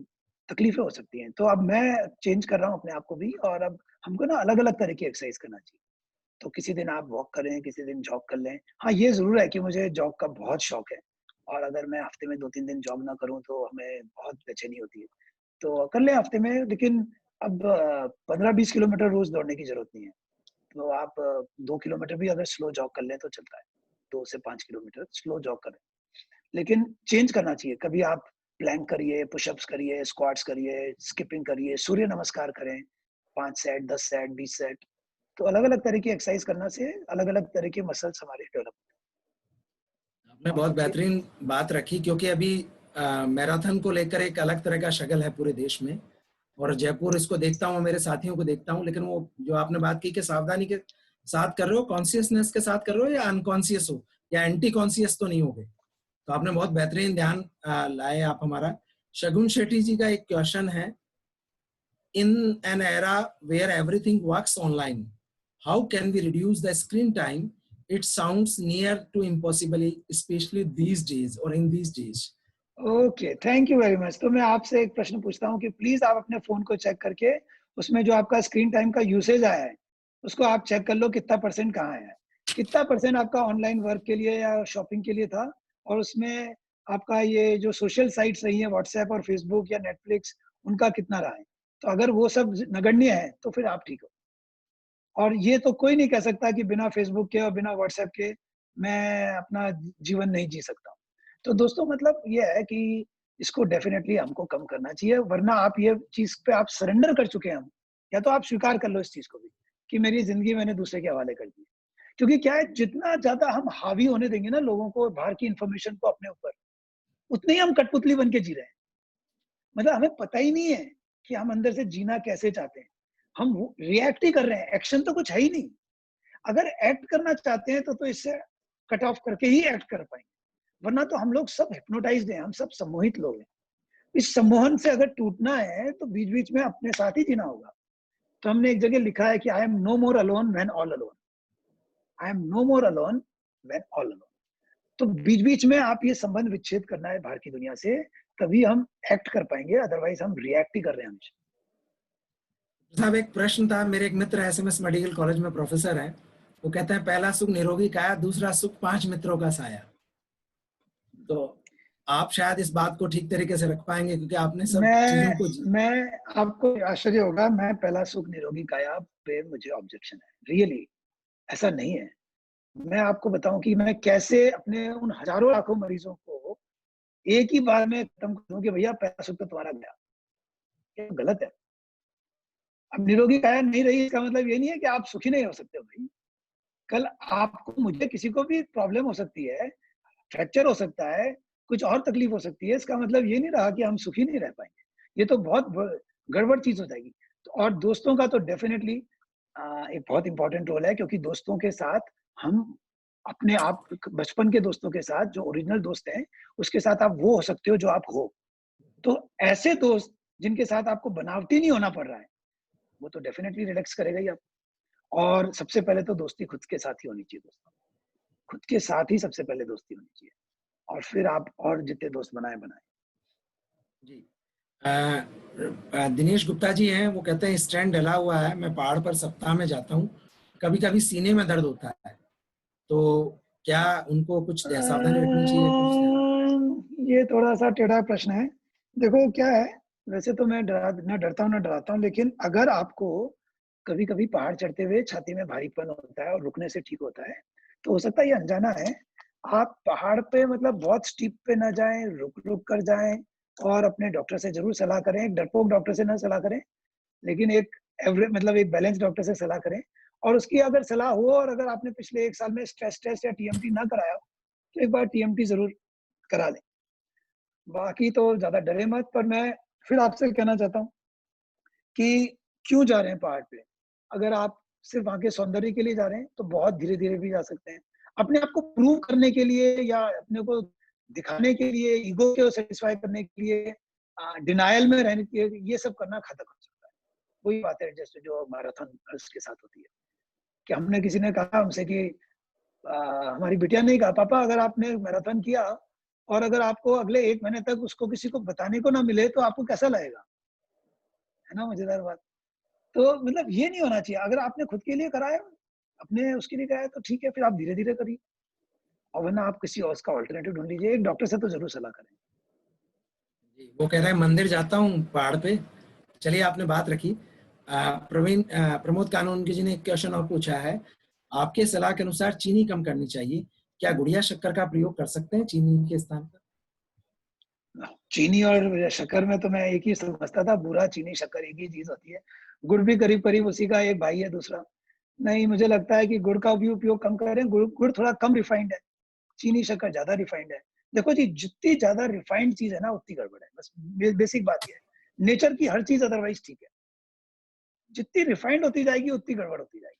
तकलीफ़ें हो सकती हैं। तो अब मैं चेंज कर रहा हूँ अपने आप को भी, और अब हमको ना अलग-अलग तरह की एक्सरसाइज करना चाहिए। तो किसी दिन आप वॉक करें, किसी दिन जॉग कर लें। हाँ, ये ज़रूर है कि मुझे जॉग का बहुत शौक है, और अगर मैं हफ्ते में 2-3 दिन जॉग ना करूँ तो हमें बहुत बेचैनी होती है। तो कर लें हफ्ते में, लेकिन अब 15-20 किलोमीटर रोज़ दौड़ने की ज़रूरत नहीं है। तो आप 2 किलोमीटर भी अगर स्लो जॉग कर लें तो चलता है। 2 से 5 किलोमीटर स्लो जॉग करें। लेकिन चेंज करना चाहिए। कभी आप प्लैंक करिए, पुशअप्स करिए, स्क्वाट्स करिए, स्किपिंग करिए, सूर्य नमस्कार करें, 5 सेट, 10 सेट, 20 सेट। तो अलग-अलग तरह की एक्सरसाइज करने से अलग-अलग तरह के मसल्स हमारे डेवलप।
आपने
और
बहुत
पूछिए।
बेहतरीन बात रखी, क्योंकि अभी मैराथन को लेकर एक अलग तरह का शगल है पूरे देश में, और जयपुर इसको देखता हूँ, मेरे साथियों को देखता हूँ, लेकिन वो जो आपने बात की कि सावधानी के साथ कर रहे हो, कॉन्शियसनेस के साथ कर रहे हो, या अनकॉन्शियस हो, या एंटी कॉन्शियस तो नहीं हो गए। तो आपने बहुत बेहतरीन ध्यान लाए आप हमारा। शगुन शेट्टी जी का एक क्वेश्चन है, in an era where everything works online, how can we reduce the screen time? It sounds near to impossible, especially these days or in these days.
Okay, thank you very much. तो मैं आपसे एक प्रश्न पूछता हूँ कि please आप अपने फ़ोन को चेक करके उसमें जो आपका स्क्रीन टाइम का यूसेज आया है, उसको आप चेक कर लो कितना परसेंट कहाँ आया है। कितना परसेंट आपका ऑनलाइन वर्क के लिए या शॉपिंग के लिए था, और उसमें आपका ये जो सोशल साइट्स रही हैं व्हाट्सऐप और फेसबुक या नेटफ्लिक्स, उनका कितना रहा है? तो अगर वो सब नगण्य है, तो फिर आप ठीक हो। और ये तो कोई नहीं कह सकता कि बिना फेसबुक के और बिना व्हाट्सएप के मैं अपना जीवन नहीं जी सकता। तो दोस्तों मतलब ये है कि इसको डेफ़िनेटली हमको कम करना चाहिए, वरना आप ये चीज़ पे आप सरेंडर कर चुके हैं हम, या तो आप स्वीकार कर लो इस चीज़ को भी, कि मेरी ज़िंदगी मैंने दूसरे के हवाले कर दी। क्योंकि क्या है, जितना ज़्यादा हम हावी होने देंगे ना लोगों को, बाहर की इन्फॉर्मेशन को अपने ऊपर, उतने ही हम कठपुतली बन के जी रहे हैं। मतलब हमें पता ही नहीं है कि हम अंदर से जीना कैसे चाहते हैं। हम वो रिएक्ट ही कर रहे हैं, एक्शन तो कुछ है ही नहीं। अगर एक्ट करना चाहते हैं तो इससे कट ऑफ करके ही एक्ट कर पाएंगे, वरना तो हम लोग सब हिप्नोटाइज्ड हैं, हम सब सम्मोहित लोग हैं। इस सम्मोहन से अगर टूटना है तो बीच बीच में अपने साथ ही जीना होगा। तो हमने एक जगह लिखा है कि I am no more alone when all alone, I am no more alone when all alone. तो बीच बीच में आप ये संबंध विच्छेद करना है बाहर की दुनिया से, तभी हम एक्ट कर पाएंगे, अदरवाइज हम रिएक्ट ही कर रहे हैं हमेशा।
साहब, एक प्रश्न था, मेरे एक मित्र एसएमएस मेडिकल कॉलेज में प्रोफेसर है, वो कहते हैं पहला सुख निरोगी काया, दूसरा सुख 5 मित्रों का साया। तो आप शायद इस बात को ठीक तरीके से रख पाएंगे, क्योंकि आपने सब
मैं
चीजों को
मैं आपको आश्चर्य होगा, मैं पहला सुख निरोगी काया पे मुझे ऑब्जेक्शन है, रियली ऐसा नहीं है। मैं आपको बताऊं कि मैं कैसे अपने उन हजारों लाखों मरीजों को एक ही बार में खत्म कर दूं कि भैया पहला सुख तो तुम्हारा गया। ये गलत है। अब निरोगी काया नहीं रही, इसका मतलब ये नहीं है कि आप सुखी नहीं हो सकते हो भाई। कल आपको, मुझे, किसी को भी प्रॉब्लम हो सकती है, फ्रैक्चर हो सकता है, कुछ और तकलीफ हो सकती है, इसका मतलब ये नहीं रहा कि हम सुखी नहीं रह पाएंगे। ये तो बहुत गड़बड़ चीज हो जाएगी। तो और दोस्तों का तो डेफिनेटली एक बहुत इंपॉर्टेंट रोल है, क्योंकि दोस्तों के साथ हम अपने आप, बचपन के दोस्तों के साथ जो ओरिजिनल दोस्त हैं, उसके साथ आप वो हो सकते हो जो आप हो। तो ऐसे दोस्त जिनके साथ आपको बनावटी नहीं होना पड़ रहा है, वो तो डेफिनेटली रिलैक्स करेगा ही आप। और सबसे पहले तो दोस्ती खुद के साथ ही होनी चाहिए दोस्तों। खुद के साथ ही सबसे पहले दोस्ती होनी चाहिए, और फिर आप और जितने दोस्त बनाएं।
जी। दिनेश गुप्ता जी हैं, वो कहते हैं स्ट्रेंड डला हुआ है, मैं पहाड़ पर सप्ताह में जाता हूँ, कभी कभी सीने में दर्द होता है, तो क्या उनको कुछ सावधानी रखनी चाहिए, कुछ ध्यान?
ये थोड़ा-सा टेढ़ा प्रश्न है। देखो क्या है, वैसे तो मैं ना डरता हूँ, ना डराता हूँ, लेकिन अगर आपको कभी-कभी पहाड़ चढ़ते हुए छाती में भारीपन होता है और रुकने से ठीक होता है, तो हो सकता है ये अनजाना है। आप पहाड़ पे मतलब बहुत स्टीप पे ना जाएँ, रुक-रुक कर जाएँ, और अपने डॉक्टर से ज़रूर सलाह करें। एक डरपोक डॉक्टर से ना सलाह करें, लेकिन एक मतलब एक बैलेंस डॉक्टर से सलाह करें। और उसकी अगर सलाह हो, और अगर आपने पिछले 1 साल में स्ट्रेस टेस्ट या टीएमटी ना कराया हो, तो एक बार टीएमटी ज़रूर करा लें। बाकी तो ज्यादा डरे मत, पर मैं फिर आपसे कहना चाहता हूँ कि क्यों जा रहे हैं पहाड़ पे? अगर आप सिर्फ वहाँ के सौंदर्य के लिए जा रहे हैं, तो बहुत धीरे-धीरे भी जा सकते हैं। अपने आप को प्रूव करने के लिए या अपने को दिखाने के लिए, ईगो को सैटिस्फाई करने के लिए डिनायल में रहने के लिए, ये सब करना घातक हो सकता है। वही बात है जैसे जो मैराथन के साथ होती है, कि हमने किसी ने कहा हमसे कि हमारी बिटिया ने कहा, "पापा अगर आपने मैराथन किया और अगर आपको अगले 1 महीने तक उसको किसी को बताने को ना मिले, तो आपको कैसा लगेगा?" है ना मज़ेदार बात? तो मतलब ये नहीं होना चाहिए। अगर आपने खुद के लिए करा है, अपने उसके लिए करा है तो ठीक है, फिर आप धीरे-धीरे करिए और वरना आप किसी और उसका अल्टरनेटिव ढूँढ लीजिए। एक डॉक्टर से तो ज़रूर सलाह करें।
जी, वो कह रहे हैं मंदिर जाता हूँ पहाड़ पे। चलिए आपने बात रखी। प्रमोद कानूनगो जी ने एक क्वेश्चन और पूछा है, आपके सलाह के अनुसार चीनी कम करनी चाहिए, क्या गुड़िया शक्कर का प्रयोग कर सकते हैं चीनी के स्थान पर?
चीनी और शक्कर में तो मैं एक ही समझता था, बूरा, चीनी, शक्कर एक ही चीज़ होती है। गुड़ भी करीब-करीब उसी का एक भाई है दूसरा। नहीं, मुझे लगता है कि गुड़ का भी उपयोग कम करें, गुड़ गुड़ थोड़ा कम रिफाइंड है, चीनी, शक्कर ज़्यादा रिफाइंड है। देखो जी, जितनी ज़्यादा रिफाइंड चीज़ है ना, उतनी गड़बड़ है। बस बेसिक बात ये है। नेचर की हर चीज़ अदरवाइज़ ठीक है। जितनी रिफाइंड होती जाएगी, उतनी गड़बड़ होती जाएगी।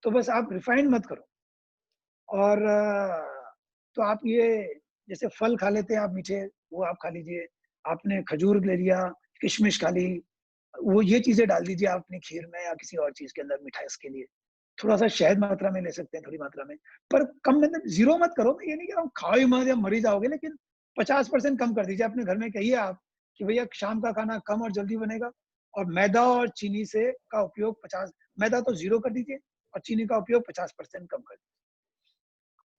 तो बस आप रिफाइंड मत करो। और तो आप ये जैसे फल खा लेते हैं आप मीठे, वो आप खा लीजिए। आपने खजूर ले लिया, किशमिश खा ली, वो ये चीज़ें डाल दीजिए आप अपनी खीर में या किसी और चीज़ के अंदर मिठास के लिए। थोड़ा-सा शहद मात्रा में ले सकते हैं, थोड़ी मात्रा में, पर कम मतलब ज़ीरो मत करो। मैं ये नहीं कह रहा हूँ खाओ ही मत या मर ही जाओगे, लेकिन 50% कम कर दीजिए। अपने घर में कहिए आप कि भैया शाम का खाना कम और जल्दी बनेगा और मैदा और चीनी से का उपयोग 50, मैदा तो ज़ीरो कर दीजिए और चीनी का उपयोग 50% कम कर दीजिए।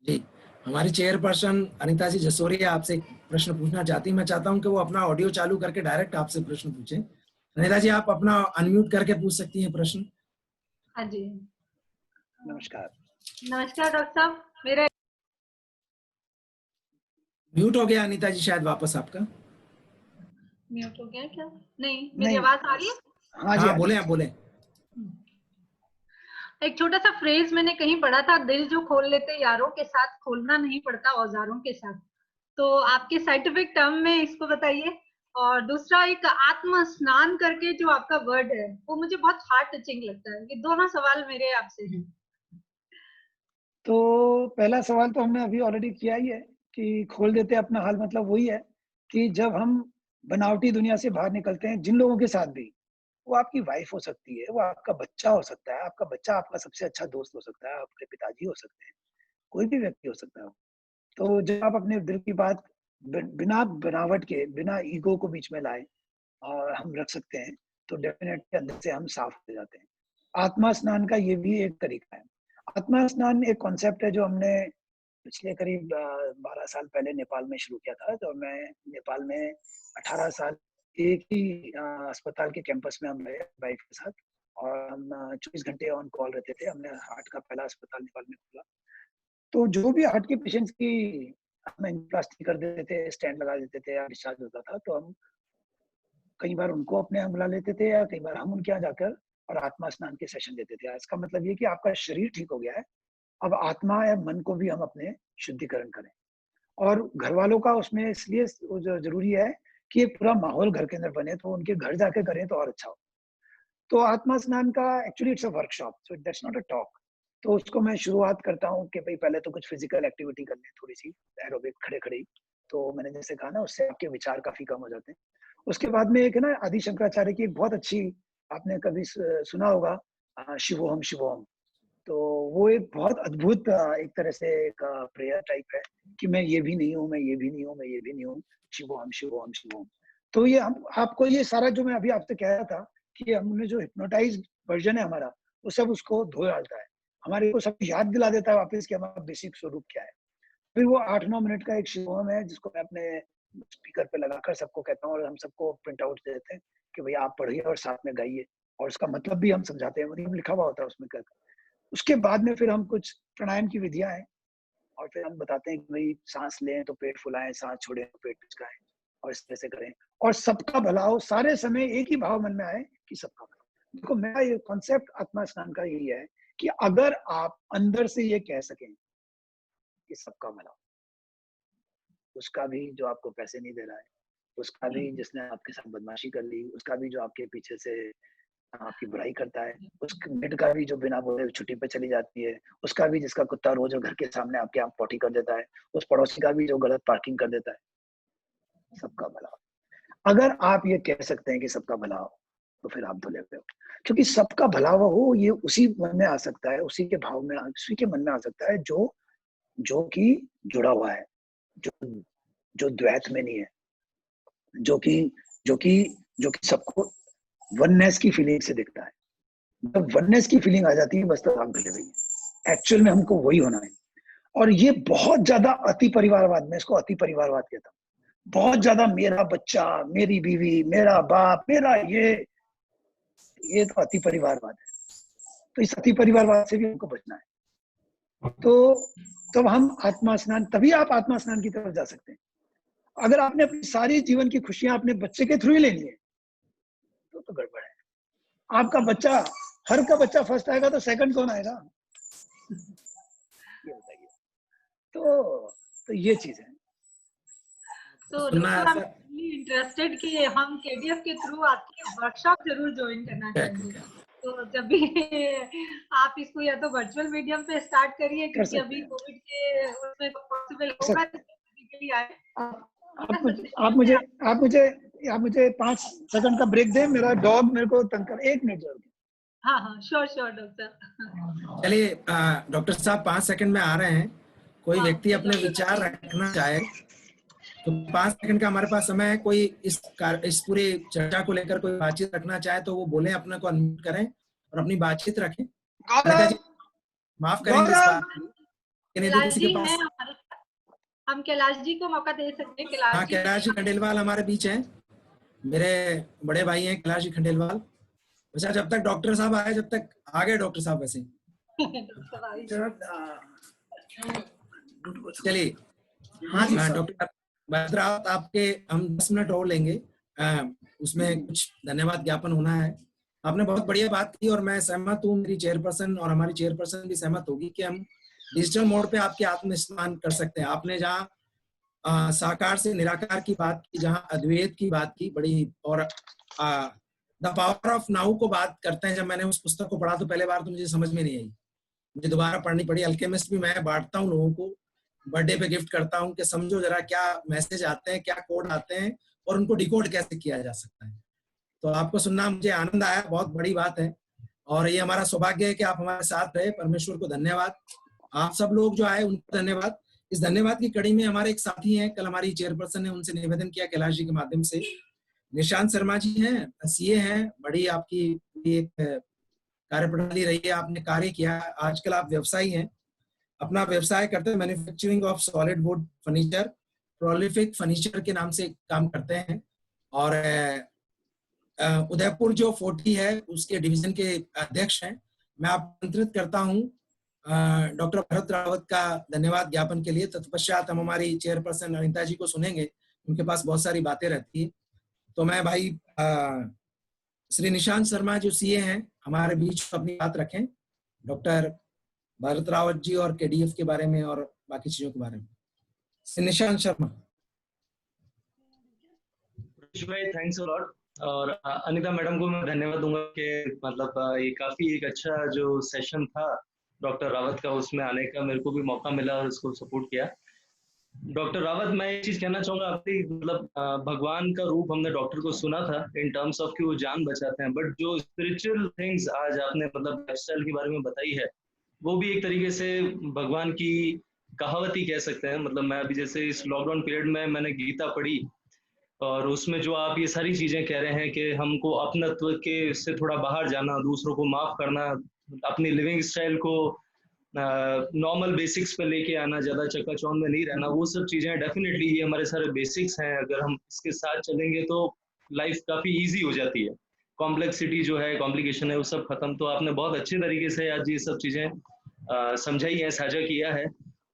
जी, हमारी चेयरपर्सन अनीता जी जसोरिया आपसे एक प्रश्न पूछना चाहती हैं। मैं चाहता हूँ कि वो अपना ऑडियो चालू करके डायरेक्ट आपसे प्रश्न पूछें। अनीता जी, आप अपना अनम्यूट करके पूछ सकती हैं प्रश्न।
हाँ जी।
नमस्कार।
नमस्कार डॉक्टर साहब। मेरा
म्यूट हो गया अनीता जी शायद वापस आपका।
म्यूट हो गया क्या? नहीं, मेरी
नहीं,
आवाज आ रही है?
हाँ जी,
हाँ,
आ रही
बोले
है।
आप बोले।
एक छोटा सा फ्रेज मैंने कहीं पढ़ा था, दिल जो खोल लेते यारों के साथ, खोलना नहीं पड़ता औजारों के साथ। तो आपके साइंटिफिक टर्म में इसको बताइए। और दूसरा, एक आत्म स्नान करके जो आपका वर्ड है, वो मुझे बहुत हार्ट टचिंग लगता है। ये दोनों सवाल मेरे आपसे हैं।
तो पहला सवाल तो हमने अभी ऑलरेडी किया ही है कि खोल देते हैं अपना हाल, मतलब वही है कि जब हम बनावटी दुनिया से बाहर निकलते हैं, जिन लोगों के साथ भी, वो आपकी वाइफ हो सकती है, वो आपका बच्चा हो सकता है, आपका बच्चा आपका सबसे अच्छा दोस्त हो सकता है, आपके पिताजी हो सकते हैं, कोई भी व्यक्ति हो सकता है। तो जब आप अपने दिल की बात बिना बनावट के, बिना ईगो को बीच में लाए और हम रख सकते हैं, तो डेफिनेटली अंदर से हम साफ हो जाते हैं। आत्मा स्नान का ये भी एक तरीका है। आत्मा स्नान एक कॉन्सेप्ट है जो हमने पिछले करीब 12 साल पहले नेपाल में शुरू किया था। तो मैं नेपाल में 18 साल एक ही अस्पताल के कैंपस में हम रहे वाइफ के साथ और हम 24 घंटे ऑन कॉल रहते थे। हमने हार्ट का पहला अस्पताल नेपाल में खोला। तो जो भी हार्ट के पेशेंट्स की हम एंजियोप्लास्टी कर देते थे, स्टेंट लगा देते थे या डिस्चार्ज होता था, तो हम कई बार उनको अपने यहाँ बुला लेते थे या कई बार हम उनके यहाँ जाकर और आत्मा स्नान के सेशन देते थे। इसका मतलब ये कि आपका शरीर ठीक हो गया है, अब आत्मा या मन को भी हम अपने शुद्धिकरण करें। और घरवालों का उसमें इसलिए ज़रूरी है कि एक पूरा माहौल घर के अंदर बने, तो उनके घर जाके करें तो और अच्छा हो। तो आत्मा स्नान का actually it's a workshop, so that's not a talk. तो उसको मैं शुरुआत करता हूँ कि भई पहले तो कुछ फिजिकल एक्टिविटी कर लें थोड़ी-सी, एरोबिक खड़े-खड़े ही। तो मैंने जैसे कहा ना, उससे आपके विचार काफ़ी कम हो जाते हैं। उसके बाद में एक है ना, आदि शंकराचार्य की एक बहुत अच्छी, आपने कभी सुना होगा, शिवोहम शिवोहम। तो वो एक बहुत अद्भुत एक तरह से एक प्रेयर टाइप है कि मैं ये भी नहीं हूँ, मैं ये भी नहीं हूँ, मैं ये भी नहीं हूँ, शिवोहम शिवोहम शिवोहम। तो ये हम आपको ये सारा जो मैं अभी आपसे कह रहा था कि हमने जो हिप्नोटाइज्ड वर्जन है हमारा, वो सब उसको धो डालता है। हमारे को सब याद दिला देता है वापस कि हमारा बेसिक स्वरूप क्या है। फिर वो 8-9 मिनट का एक शिवोहम है जिसको मैं अपने स्पीकर पे लगाकर सबको कहता हूँ और हम सबको प्रिंट आउट दे देते हैं कि भैया आप पढ़िए और साथ में गाइए और उसका मतलब भी हम समझाते हैं, मतलब लिखा हुआ होता है उसमें। उसके बाद में फिर हम कुछ प्राणायाम की विधियाँ हैं और फिर हम बताते हैं कि भई साँस लें तो पेट फुलाएँ, साँस छोड़ें तो पेट पिचकाएँ और इस तरह से करें और सबका भला हो, सारे समय एक ही भाव मन में आए कि सबका भला हो। देखो, मेरा ये कॉन्सेप्ट आत्मा स्नान का यही है कि अगर आप अंदर से ये कह सकें कि सबका भला हो, उसका भी जो आपको पैसे नहीं दे रहा है, उसका भी जिसने आपके साथ बदमाशी कर ली, उसका भी जो आपके पीछे से आपकी बुराई करता है, उस मेड का भी जो बिना बोले छुट्टी पे चली जाती है, उसका भी जिसका कुत्ता रोज घर के सामने आपके यहाँ पॉटी कर देता है, उस पड़ोसी का भी जो गलत पार्किंग कर देता है। सबका भला हो। अगर आप ये कह सकते हैं कि सबका भला हो, तो फिर आप धुले हुए हो, क्योंकि सबका भला हो ये उसी मन में आ सकता है, उसी के भाव में, उसी के मन में आ सकता है जो कि जुड़ा हुआ है, जो द्वैत में नहीं है, जो कि सबको वननेस की फीलिंग से दिखता है। जब वननेस की फीलिंग आ जाती है, बस तो आप भले भैया, एक्चुअल में हमको वही होना है। और ये बहुत ज्यादा अति परिवारवाद, मैं इसको अति परिवारवाद कहता हूँ। बहुत ज्यादा मेरा बच्चा, मेरी बीवी, मेरा बाप, मेरा ये तो अति परिवारवाद है। तो इस अति परिवारवाद से भी हमको बचना है। तो हम आत्मा स्नान, तभी आप आत्मा स्नान की तरफ जा सकते हैं। अगर आपने अपनी सारी जीवन की खुशियां अपने बच्चे के थ्रू ही लेनी है, तो गड़बड़ है। आपका बच्चा, हर का बच्चा फर्स्ट आएगा तो सेकंड कौन आएगा? ये बताइए। तो ये चीज है।
तो इंटरेस्टेड कि हम केडीएफ के थ्रू आपकी वर्कशॉप जरूर ज्वाइन करना चाहेंगे। तो जब भी आप इसको या तो वर्चुअल मीडियम पे स्टार्ट करिए, क्योंकि अभी कोविड के उसमें पॉसिबल होगा फिजिकली आए।
आप मुझे 5 सेकंड का ब्रेक दें, मेरा डॉग मेरे को तंग कर, 1 मिनट जरूर।
हाँ श्योर डॉक्टर।
चलिए डॉक्टर साहब 5 सेकंड में आ रहे हैं। कोई व्यक्ति अपने विचार रखना चाहे तो 5 सेकंड का हमारे पास समय है। कोई इस पूरी चर्चा को लेकर कोई बातचीत रखना चाहे तो वो बोले, अपने को अनम्यूट करें और अपनी बातचीत रखें। माफ करेंगे इस बात को।
हम कैलाश जी को मौका दे सकते हैं।
हाँ, कैलाश जी खंडेलवाल हमारे बीच हैं, मेरे बड़े भाई हैं कैलाश जी खंडेलवाल। अच्छा, जब तक डॉक्टर साहब आए, जब तक आ गए डॉक्टर साहब वैसे। चलिए, हाँ डॉक्टर भरत रावत, आपके हम 10 मिनट और लेंगे। उसमें कुछ धन्यवाद ज्ञापन होना है। आपने बहुत बढ़िया बात की और मैं सहमत हूँ, मेरी चेयरपर्सन और हमारी चेयरपर्सन भी सहमत होगी कि हम डिजिटल मोड पे आपके आत्म स्नान कर सकते हैं। आपने जहाँ साकार से निराकार की बात की, जहाँ अद्वैत की बात की, बड़ी, और द पावर ऑफ नाउ को बात करते हैं। जब मैंने उस पुस्तक को पढ़ा तो पहले बार तो मुझे समझ में नहीं आई, मुझे दोबारा पढ़नी पड़ी। अल्केमिस्ट भी मैं बांटता हूँ लोगों को, बर्थडे पे गिफ्ट करता हूँ कि समझो जरा क्या मैसेज आते हैं, क्या कोड आते हैं और उनको डिकोड कैसे किया जा सकता है। तो आपको सुनना मुझे आनंद आया, बहुत बड़ी बात है और ये हमारा सौभाग्य है कि आप हमारे साथ रहे। परमेश्वर को धन्यवाद। आप सब लोग जो आए उनको धन्यवाद। इस धन्यवाद की कड़ी में हमारे एक साथी हैं, कल हमारी चेयरपर्सन ने उनसे निवेदन किया कैलाश जी के माध्यम से, निशांत शर्मा जी हैं, सीए हैं। बड़ी आपकी एक कार्यप्रणाली रही है, आपने कार्य किया। आजकल आप व्यवसायी हैं, अपना व्यवसाय करते हैं, manufacturing of solid wood furniture, prolific furniture के नाम से काम करते हैं। और उदयपुर जो 40 है उसके डिवीजन के अध्यक्ष हैं। मैं आपको आमंत्रित करता हूं डॉक्टर भरत रावत का धन्यवाद ज्ञापन के लिए। तत्पश्चात हम हमारी चेयरपर्सन अनिता जी को सुनेंगे, उनके पास बहुत सारी बातें रहती है। तो मैं भाई श्री निशांत शर्मा जो सीए हैं हमारे बीच अपनी बात रखें, डॉक्टर भरत रावत जी और केडीएफ के बारे में और बाकी चीजों के बारे में। Shri Nishant Sharma.
Thanks a lot. और अनिता मैडम को मैं धन्यवाद दूंगा कि मतलब ये काफी एक अच्छा जो सेशन था डॉक्टर रावत का, उसमें आने का मेरे को भी मौका मिला और उसको सपोर्ट किया। डॉक्टर रावत, मैं एक चीज कहना चाहूंगा, आपकी मतलब भगवान का रूप हमने डॉक्टर को सुना था इन टर्म्स ऑफ कि वो जान बचाते हैं, बट जो स्पिरिचुअल थिंग्स आज आपने मतलब लाइफस्टाइल के बारे में बताई है, वो भी एक तरीके से भगवान की कहावत ही कह सकते हैं। मतलब मैं अभी जैसे इस लॉकडाउन पीरियड में मैंने गीता पढ़ी और उसमें जो आप ये सारी चीजें कह रहे हैं कि हमको अपनत्व के से थोड़ा बाहर जाना, दूसरों को माफ करना, अपनी लिविंग स्टाइल को नॉर्मल बेसिक्स पे लेके आना, ज्यादा चक्काचौंध में नहीं रहना, वो सब चीजें डेफिनेटली ये हमारे सारे बेसिक्स हैं। अगर हम इसके साथ चलेंगे तो लाइफ काफी इजी हो जाती है, कॉम्प्लेक्सिटी जो है, कॉम्प्लिकेशन है, वो सब खत्म। तो आपने बहुत अच्छे तरीके से आज ये सब चीजें समझाई है, साझा किया है।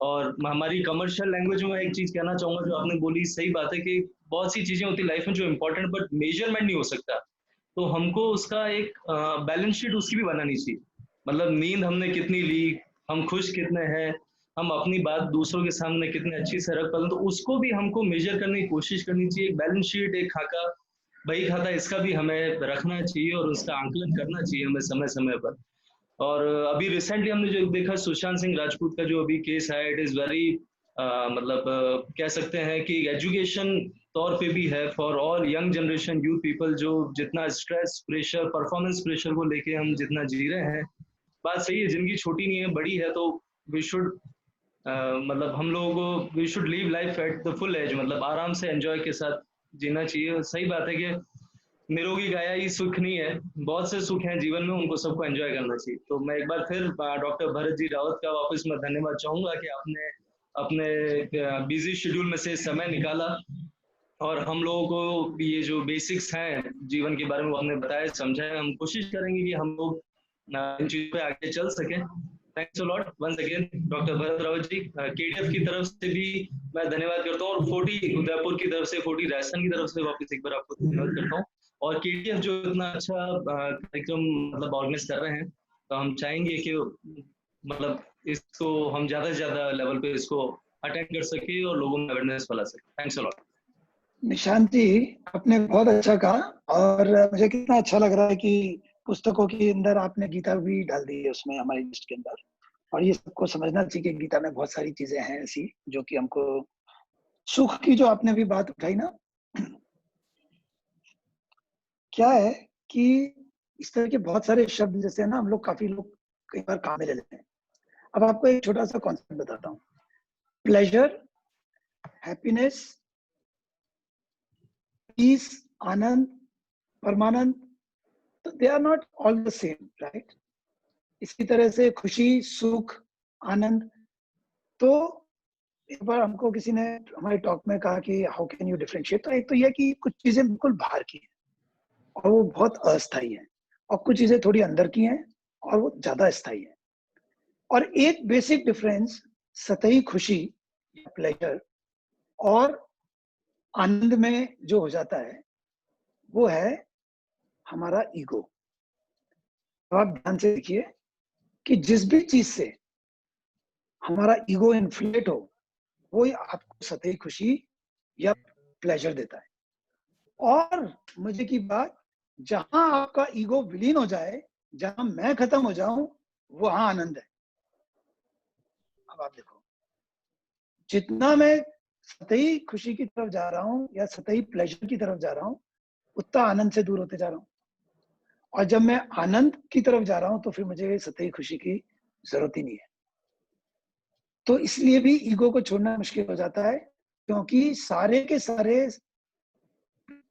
और हमारी कमर्शियल लैंग्वेज में एक चीज कहना चाहूंगा, जो आपने बोली सही बात है कि बहुत सी चीजें होती लाइफ में जो इंपॉर्टेंट बट मेजरमेंट नहीं हो सकता, तो हमको उसका एक बैलेंस शीट उसकी भी बनानी चाहिए। मतलब नींद हमने कितनी ली, हम खुश कितने हैं, हम अपनी बात दूसरों के सामने कितने अच्छी से रख पाते, तो उसको भी हमको मेजर करने की कोशिश करनी चाहिए। एक बैलेंस शीट, एक खाका, बही खाता, इसका भी हमें रखना चाहिए और उसका आंकलन करना चाहिए हमें समय समय पर। और अभी रिसेंटली हमने जो देखा सुशांत सिंह राजपूत का जो अभी केस है, इट इज वेरी मतलब कह सकते हैं कि एजुकेशन तौर पे भी है for all young generation youth people, जो जितना स्ट्रेस प्रेशर परफॉर्मेंस प्रेशर को लेके हम जितना जी रहे हैं। बात सही है, जिंदगी छोटी नहीं है, बड़ी है, तो वी शुड मतलब हम लोगों को we should live life at the full edge, मतलब आराम से एंजॉय के साथ जीना चाहिए। सही बात है कि निरोगी काया ही सुख नहीं है, बहुत से सुख हैं जीवन में, उनको सबको एंजॉय करना चाहिए। तो मैं एक बार फिर डॉक्टर भरत जी रावत का वापस मैं धन्यवाद चाहूंगा कि आपने अपने बिजी शेड्यूल में से समय निकाला और हम लोगों को ये जो बेसिक्स हैं जीवन के बारे में आपने बताया, समझाया। हम कोशिश करेंगे कि हम लोग इन चीजों पे आगे चल सकें। Thanks a lot once again doctor Bharat Rawat ji. KDF की तरफ से भी मैं धन्यवाद करता हूँ, और 40 उदयपुर की तरफ से, 40 राजस्थान की तरफ से वापस एक बार आपको धन्यवाद करता हूँ। और केडीएफ जो इतना अच्छा कार्यक्रम मतलब ऑर्गेनाइज कर रहे हैं, तो हम चाहेंगे कि मतलब इसको हम ज्यादा से ज्यादा लेवल पे इसको अटेंड कर सके और लोगों में अवेयरनेस फैला सके। Thanks a lot.
Nishant ji, आपने बहुत अच्छा कहा, और मुझे कितना अच्छा लग रहा है कि पुस्तकों के अंदर आपने गीता भी डाल दी है उसमें हमारी लिस्ट के अंदर। और ये सबको समझना चाहिए कि गीता में बहुत सारी चीजें हैं ऐसी जो कि हमको, सुख की जो आपने अभी बात उठाई ना, क्या है कि इस तरह के बहुत सारे शब्द जैसे ना हम लोग, काफी लोग कई बार काम में ले लेते हैं। अब आपको एक छोटा सा कॉन्सेप्ट बताता हूँ। प्लेजर, हैप्पीनेस, पीस, आनंद, परमानंद, तो they are not all the same, right? इसी तरह से खुशी, सुख, आनंद। तो एक बार हमको किसी ने हमारे टॉक में कहा कि हाउ कैन यू डिफरेंशिएट, तो एक तो यह कि कुछ चीजें बिल्कुल बाहर की हैं और वो बहुत अस्थायी है, और कुछ चीजें थोड़ी अंदर की हैं और वो ज्यादा स्थायी है। और एक बेसिक डिफरेंस सतही खुशी या प्लेजर और आनंद में जो हो जाता है वो है हमारा ईगो। तो आप ध्यान से देखिए कि जिस भी चीज से हमारा ईगो इन्फ्लेट हो, वो ही आपको सतही खुशी या प्लेजर देता है। और मजे की बात, जहां आपका ईगो विलीन हो जाए, जहां मैं खत्म हो जाऊं, वहां आनंद है। अब आप देखो, जितना मैं सतही खुशी की तरफ जा रहा हूं या सतही प्लेजर की तरफ जा रहा हूं, उतना आनंद से दूर होते जा रहा हूं। और जब मैं आनंद की तरफ जा रहा हूं, तो फिर मुझे सतही खुशी की जरूरत ही नहीं है। तो इसलिए भी ईगो को छोड़ना मुश्किल हो जाता है, क्योंकि सारे के सारे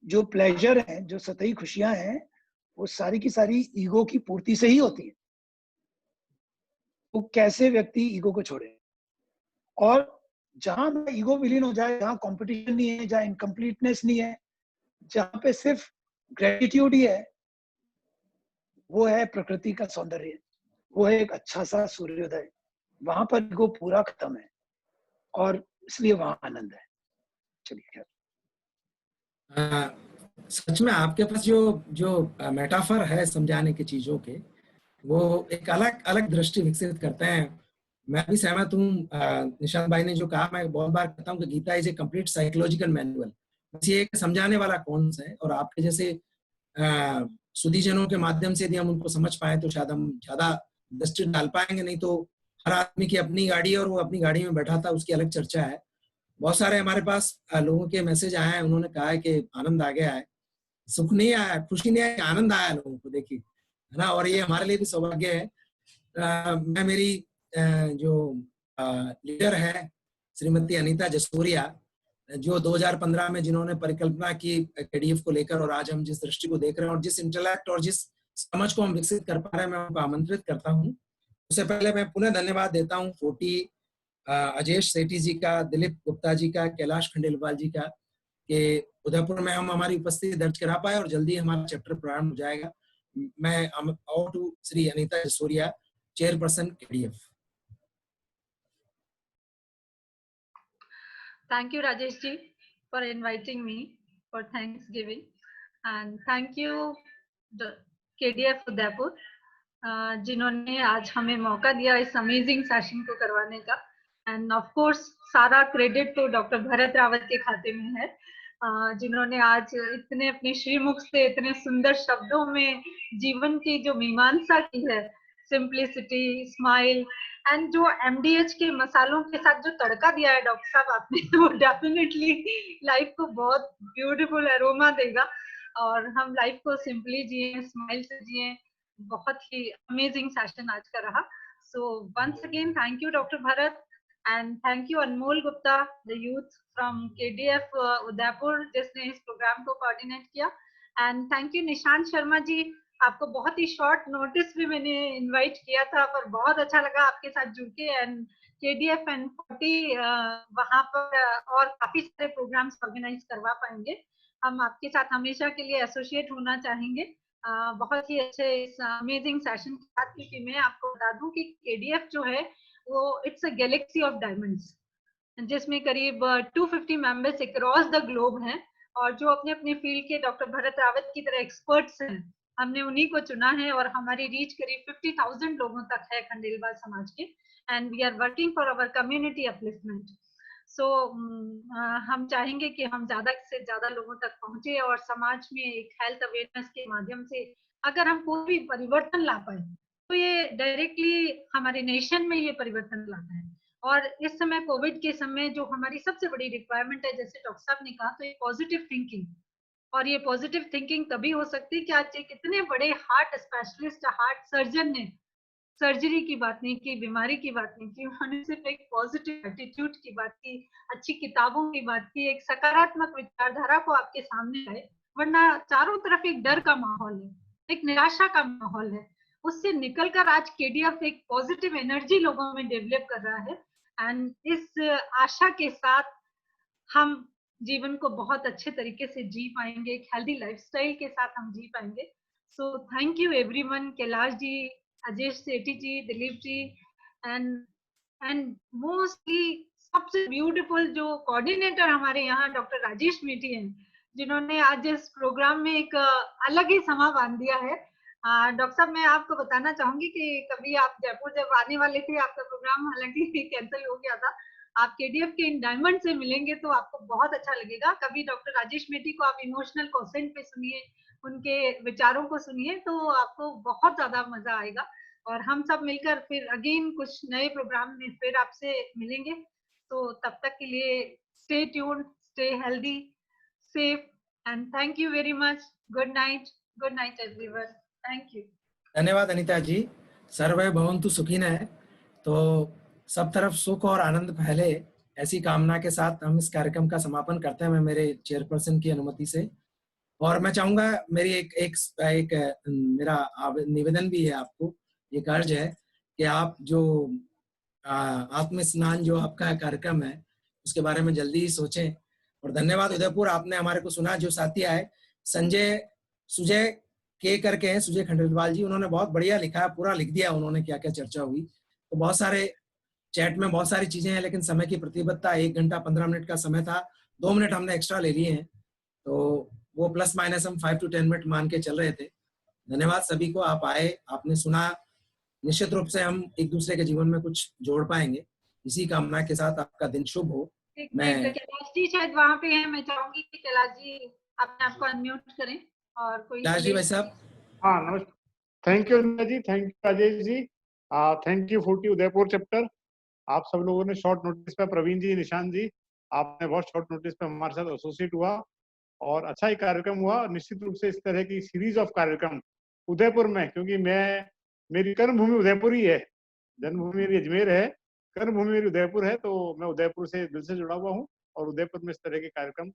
जो प्लेजर हैं, जो सतही खुशियां हैं, वो सारी की सारी ईगो की पूर्ति से ही होती है। तो कैसे व्यक्ति ईगो को छोड़े? और जहां में ईगो विलीन हो जाए, जहां कंपटीशन नहीं है, जहां इनकम्प्लीटनेस नहीं है, जहां पे सिर्फ ग्रेटिट्यूड ही है, वो है प्रकृति का सौंदर्य, वो है एक अच्छा सा सूर्योदय। वहां पर ईगो पूरा खत्म है और इसलिए वहां आनंद है। चलिए खैर,
सच में आपके पास जो जो मेटाफर है समझाने की चीजों के, वो एक अलग अलग दृष्टि विकसित करते हैं। मैं भी सहमत हूँ निशांत भाई ने जो कहा। मैं बहुत बार कहता हूँ कि Gita is a complete psychological manual. बस ये एक समझाने वाला कौन सा है, और आपके जैसे सुधीजनों के माध्यम से यदि हम उनको समझ पाए तो शायद हम ज्यादा दृष्टि डाल पाएंगे। नहीं तो हर आदमी की अपनी गाड़ी है और वो अपनी गाड़ी में बैठा था, उसकी अलग चर्चा है। बहुत सारे हमारे पास लोगों के मैसेज आए हैं, उन्होंने कहा है कि आनंद आ गया है, सुख नहीं आया, खुशी नहीं आया, आनंद आया लोगों को, देखिए, है ना। और ये हमारे लिए भी सौभाग्य है। मैं मेरी जो लीडर है श्रीमती अनीता जसोरिया, जो 2015 में जिन्होंने परिकल्पना की केडीएफ को लेकर, और आज हम जिस दृष्टि को देख रहे हैं और जिस इंटेलेक्ट और जिस समझ को हम विकसित कर पा रहे हैं, मैं उनको आमंत्रित करता हूँ। उससे पहले मैं पुनः धन्यवाद देता हूँ 40 अजेश सेठी जी का, दिलीप गुप्ता जी का, कैलाश खंडेलवाल जी का, कि उदयपुर में हम हमारी उपस्थिति दर्ज करा पाए और जल्दी हमारा चैप्टर प्रारंभ हो जाएगा। मैं over to Shri Anita Jasoria, chairperson KDF.
Thank you, Rajesh ji, for inviting me for Thanksgiving, and thank you the KDF Udaipur जिन्होंने आज हमें मौका दिया इस अमेजिंग सेशन को करवाने का। एंड ऑफ कोर्स सारा क्रेडिट तो डॉक्टर भरत रावत के खाते में है, जिन्होंने आज इतने अपने श्रीमुख से इतने सुंदर शब्दों में जीवन की जो मीमांसा की है, सिंप्लिसिटी, स्माइल एंड जो एमडीएच के मसालों के साथ जो तड़का दिया है डॉक्टर साहब आपने, वो डेफिनेटली लाइफ को बहुत ब्यूटीफुल एरोमा देगा और हम लाइफ को सिंपली जिए, स्माइल से जिए। बहुत ही अमेजिंग सेशन आज का रहा। So once again thank you doctor Bharat and thank you Anmol Gupta, the youth from KDF Udaipur, जिसने इस प्रोग्राम को कोऑर्डिनेट किया। And thank you Nishant Sharma ji, आपको बहुत ही शॉर्ट नोटिस भी मैंने इनवाइट किया था, पर बहुत अच्छा लगा आपके साथ जुड़ के। एंड केडीएफ एंड 40 वहां पर और काफी सारे प्रोग्राम्स ऑर्गेनाइज करवा पाएंगे। हम आपके साथ हमेशा के लिए एसोसिएट होना चाहेंगे बहुत ही अच्छे इस अमेजिंग सेशन के साथ, क्योंकि मैं आपको बता दूं कि केडीएफ जो है वो it's a Galaxy of diamonds, जिसमें करीब 250 मेंबर्स अक्रॉस द ग्लोब हैं और जो अपने अपने फील्ड के डॉक्टर भरत रावत की तरह एक्सपर्ट्स हैं, हमने उन्हीं को चुना है और हमारी रीच करीब 50,000 लोगों तक है खंडेलवाल समाज के। And we are working for our community upliftment. So हम चाहेंगे कि हम ज्यादा से ज्यादा लोगों तक पहुंचे और समाज में एक हेल्थ अवेयरनेस के माध्यम से अगर हम कोई भी परिवर्तन ला पाए तो ये डायरेक्टली हमारे नेशन में ये परिवर्तन लाता है। और इस समय कोविड के समय जो हमारी सबसे बड़ी रिक्वायरमेंट है, जैसे डॉक्टर साहब ने कहा, तो ये पॉजिटिव थिंकिंग। और ये पॉजिटिव थिंकिंग तभी हो सकती है कि आज एक इतने बड़े हार्ट स्पेशलिस्ट, हार्ट सर्जन ने सर्जरी की बात नहीं की, बीमारी की बात नहीं की, उन्होंने सिर्फ एक पॉजिटिव एटीट्यूड की बात की, अच्छी किताबों की बात की, एक सकारात्मक विचारधारा को आपके सामने लाए। वरना चारों तरफ एक डर का माहौल है, एक निराशा का माहौल है, उससे निकलकर आज केडीएफ एक पॉजिटिव एनर्जी लोगों में डेवलप कर रहा है। एंड इस आशा के साथ हम जीवन को बहुत अच्छे तरीके से जी पाएंगे, एक हेल्दी लाइफस्टाइल के साथ हम जी पाएंगे। So thank you everyone, Kailash ji, Ajesh Sethi ji, Dilip ji, and mostly सबसे ब्यूटीफुल जो कोऑर्डिनेटर हमारे यहाँ डॉक्टर राजेश मेठी हैं, जिन्होंने आज इस प्रोग्राम में एक अलग ही समा बांध दिया है। डॉक्टर साहब, मैं आपको बताना चाहूंगी कि कभी आप जयपुर जब आने वाले थे, आपका प्रोग्राम हालांकि कैंसिल हो गया था, आप केडीएफ के इन डायमंड से मिलेंगे तो आपको बहुत अच्छा लगेगा। कभी डॉक्टर राजेश मेठी को आप इमोशनल क्वेश्चन पे सुनिए, उनके विचारों को सुनिए, तो आपको बहुत ज्यादा मजा आएगा। और हम सब मिलकर फिर अगेन कुछ नए प्रोग्राम में फिर आपसे मिलेंगे। तो तब तक के लिए stay tuned, stay healthy, safe, and thank you very much. Good night everyone. Thank you.
धन्यवाद अनीता जी। सर्वे भवन्तु सुखिनः। तो सब तरफ सुख और आनंद फैले, ऐसी कामना के साथ हम इस कार्यक्रम का समापन करते हैं, मैं मेरे चेयरपर्सन की अनुमति से। और मैं चाहूंगा, मेरी एक मेरा निवेदन भी है आपको, एक अर्ज है कि आप जो आत्म स्नान जो आपका कार्यक्रम है उसके बारे में जल्दी ही सोचें। और धन्यवाद उदयपुर, आपने हमारे को सुना। जो साथी आए, सुजय के करके हैं, सुजय खंडेलवाल जी, उन्होंने बहुत बढ़िया लिखा, पूरा लिख दिया उन्होंने, क्या क्या चर्चा हुई। तो बहुत सारे चैट में बहुत सारी चीजें हैं, लेकिन समय की प्रतिबद्धता, 1 घंटा 15 मिनट का समय था, 2 मिनट हमने एक्स्ट्रा ले लिए हैं, तो वो प्लस माइनस हम 5 to 10 मिनट मान के चल रहे थे। धन्यवाद सभी को, आप आए, आपने सुना। निश्चित रूप से हम एक दूसरे के जीवन में कुछ जोड़ पाएंगे, इसी कामना के साथ आपका दिन शुभ हो। मैं
कैलाश जी शायद वहाँ पे हैं, मैं चाहूंगी कि कैलाश जी अपने आप को अनम्यूट करें और कोई
कैलाश जी भाई साहब।
हाँ नमस्कार, thank you Anita ji, thank you Rajesh ji, thank you 40 Udaipur chapter. आप सब लोगों ने शॉर्ट नोटिस पे, प्रवीण जी, निशांत जी, आपने बहुत शॉर्ट नोटिस पे हमारे साथ एसोसिएट हुआ और अच्छा ही कार्यक्रम हुआ। निश्चित रूप से इस तरह की सीरीज ऑफ कार्यक्रम उदयपुर में, क्योंकि मेरी कर्मभूमि उदयपुर ही है, जन्मभूमि मेरी अजमेर है, कर्मभूमि मेरी उदयपुर है, तो मैं उदयपुर से दिल से जुड़ा हुआ हूँ और उदयपुर में इस तरह के कार्यक्रम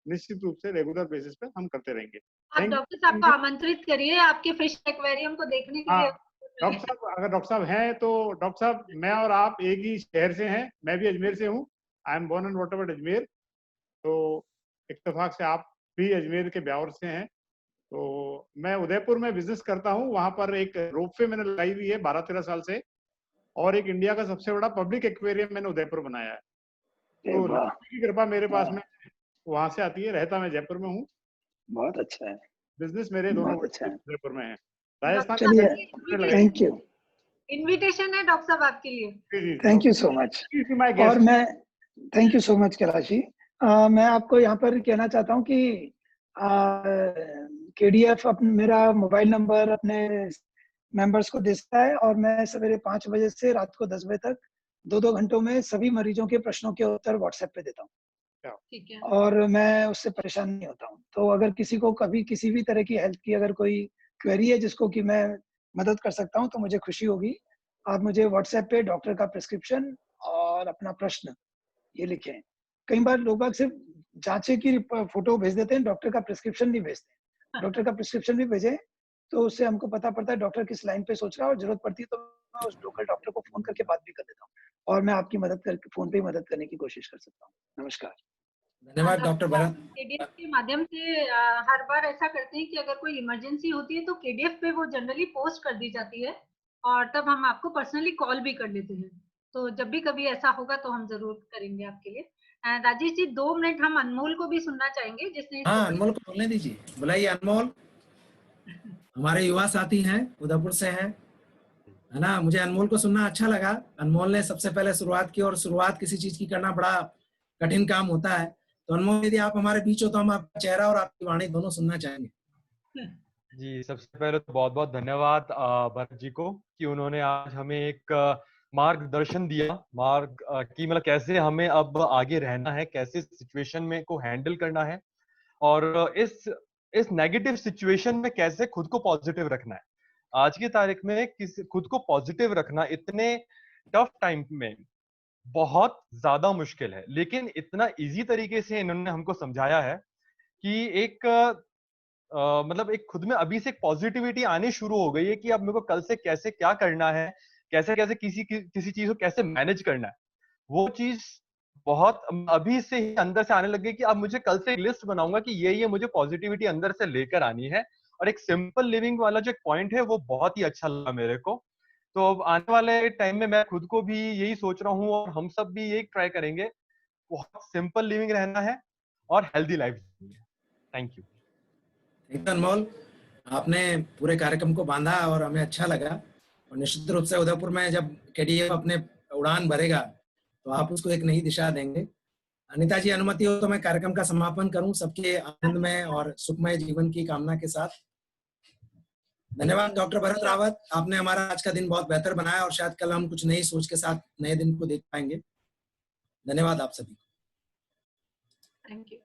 निश्चित रूप से रेगुलर बेसिस पे हम करते रहेंगे।
आप डॉक्टर साहब को आमंत्रित करिए आपके फिश एक्वेरियम को देखने के लिए।
डॉक्टर साहब, अगर डॉक्टर साहब हैं तो डॉक्टर साहब, मैं और आप एक ही शहर से हैं, मैं भी अजमेर से हूँ, I am born and brought up at Ajmer, तो इत्तेफाक से आप भी अजमेर के ब्यावर से हैं। तो मैं उदयपुर में बिजनेस करता हूँ, वहां पर एक रोपवे मैंने लगाई हुई है 12-13 साल से, और एक इंडिया का सबसे बड़ा पब्लिक एक्वेरियम मैंने उदयपुर बनाया है। तो की कृपा मेरे पास में वहां से आती है, रहता मैं जयपुर में हूँ।
बहुत अच्छा है,
बिजनेस मेरे दोनों
अच्छा है,
उदयपुर में है। राजस्थान
चलिए, थैंक यू।
इनविटेशन है डॉक्टर साहब आपके लिए।
जी,
thank you so much.
My
और
गेस्ट।
मैं thank you so much Kailashi. मैं आपको यहाँ पर कहना चाहता हूँ कि KDF मेरा मोबाइल नंबर अपने मेंबर्स को देता है और मैं सवेरे 5 बजे से रात को 10 बजे तक 2-2 घंटों में सभी मरीजों के प्रश्नों के उत्तर व्हाट्सएप पे देता हूँ
ठीक है।
और मैं उससे परेशान नहीं होता हूँ। तो अगर किसी को कभी किसी भी तरह की हेल्थ की अगर कोई क्वेरी है जिसको कि मैं मदद कर सकता हूँ तो मुझे खुशी होगी। आप मुझे व्हाट्सएप पे डॉक्टर का प्रिस्क्रिप्शन और अपना प्रश्न ये लिखें। कई बार लोग बाग सिर्फ जांचे की फोटो भेज देते हैं, डॉक्टर का प्रिस्क्रिप्शन नहीं भेजते। डॉक्टर का प्रिस्क्रिप्शन भी भेजें तो उससे हमको पता पड़ता है डॉक्टर किस लाइन पे सोच रहा है और जरूरत पड़ती है तो मैं उस लोकल डॉक्टर को फोन करके बात भी कर देता हूँ और मैं आपकी मदद करके फोन पे ही मदद करने की कोशिश कर सकता हूँ। नमस्कार।
धन्यवाद डॉक्टर भरत।
KDF के माध्यम से हर बार ऐसा करते हैं कि अगर कोई इमरजेंसी होती है तो KDF पे वो जनरली पोस्ट कर दी जाती है और तब हम आपको पर्सनली कॉल भी कर लेते हैं। तो जब भी कभी ऐसा होगा तो हम जरूर करेंगे आपके लिए। राजेश जी 2 मिनट हम अनमोल को भी सुनना चाहेंगे जिसने
हाँ, अनमोल को बोलने दीजिए। बुलाइए अनमोल, हमारे युवा साथी हैं, उदयपुर से हैं, है ना। मुझे अनमोल को सुनना अच्छा लगा। अनमोल ने सबसे पहले शुरुआत की और शुरुआत किसी चीज की करना बड़ा कठिन काम होता है। तो अनमोल यदि आप हमारे बीच हो तो हम आपका चेहरा और आपकी वाणी दोनों सुनना चाहेंगे।
जी, सबसे पहले तो बहुत-बहुत धन्यवाद भरत जी को कि उन्होंने आज हमें एक मार्गदर्शन दिया, कि मतलब कैसे हमें अब आगे रहना है, कैसे सिचुएशन में को हैंडल करना है और इस नेगेटिव सिचुएशन में कैसे खुद को पॉजिटिव रखना है। आज की तारीख में खुद को पॉजिटिव रखना इतने टफ टाइम में बहुत ज़्यादा मुश्किल है, लेकिन इतना ईज़ी तरीके से इन्होंने हमको समझाया है कि एक मतलब एक खुद में अभी से एक पॉजिटिविटी आनी शुरू हो गई है कि अब मेरे को कल से कैसे क्या करना है, कैसे-कैसे किसी चीज़ को कैसे मैनेज करना है। वो चीज़ बहुत अभी से ही अंदर से आने लग गई कि अब मुझे कल से एक लिस्ट बनाऊँगा कि ये मुझे पॉजिटिविटी अंदर से लेकर आनी है और एक सिंपल लिविंग वाला जो एक पॉइंट है वो बहुत ही अच्छा लगा मेरे को। तो अब आने वाले टाइम में मैं खुद को भी यही सोच रहा हूँ और हम सब भी यही ट्राई करेंगे, बहुत सिंपल लिविंग रहना है और हेल्दी लाइफ जीनी है। Thank you.
थैंक यू अनमोल, आपने पूरे कार्यक्रम को बांधा और हमें अच्छा लगा। और निश्चित रूप से उदयपुर में जब KDF अपने उड़ान भरेगा तो आप उसको एक नई दिशा देंगे। अनिता जी अनुमति हो तो मैं कार्यक्रम का समापन करूं सबके आनंदमय और सुखमय जीवन की कामना के साथ। धन्यवाद डॉक्टर भरत रावत, आपने हमारा आज का दिन बहुत बेहतर बनाया और शायद कल हम कुछ नई सोच के साथ नए दिन को देख पाएंगे। धन्यवाद आप सभी।
Thank you.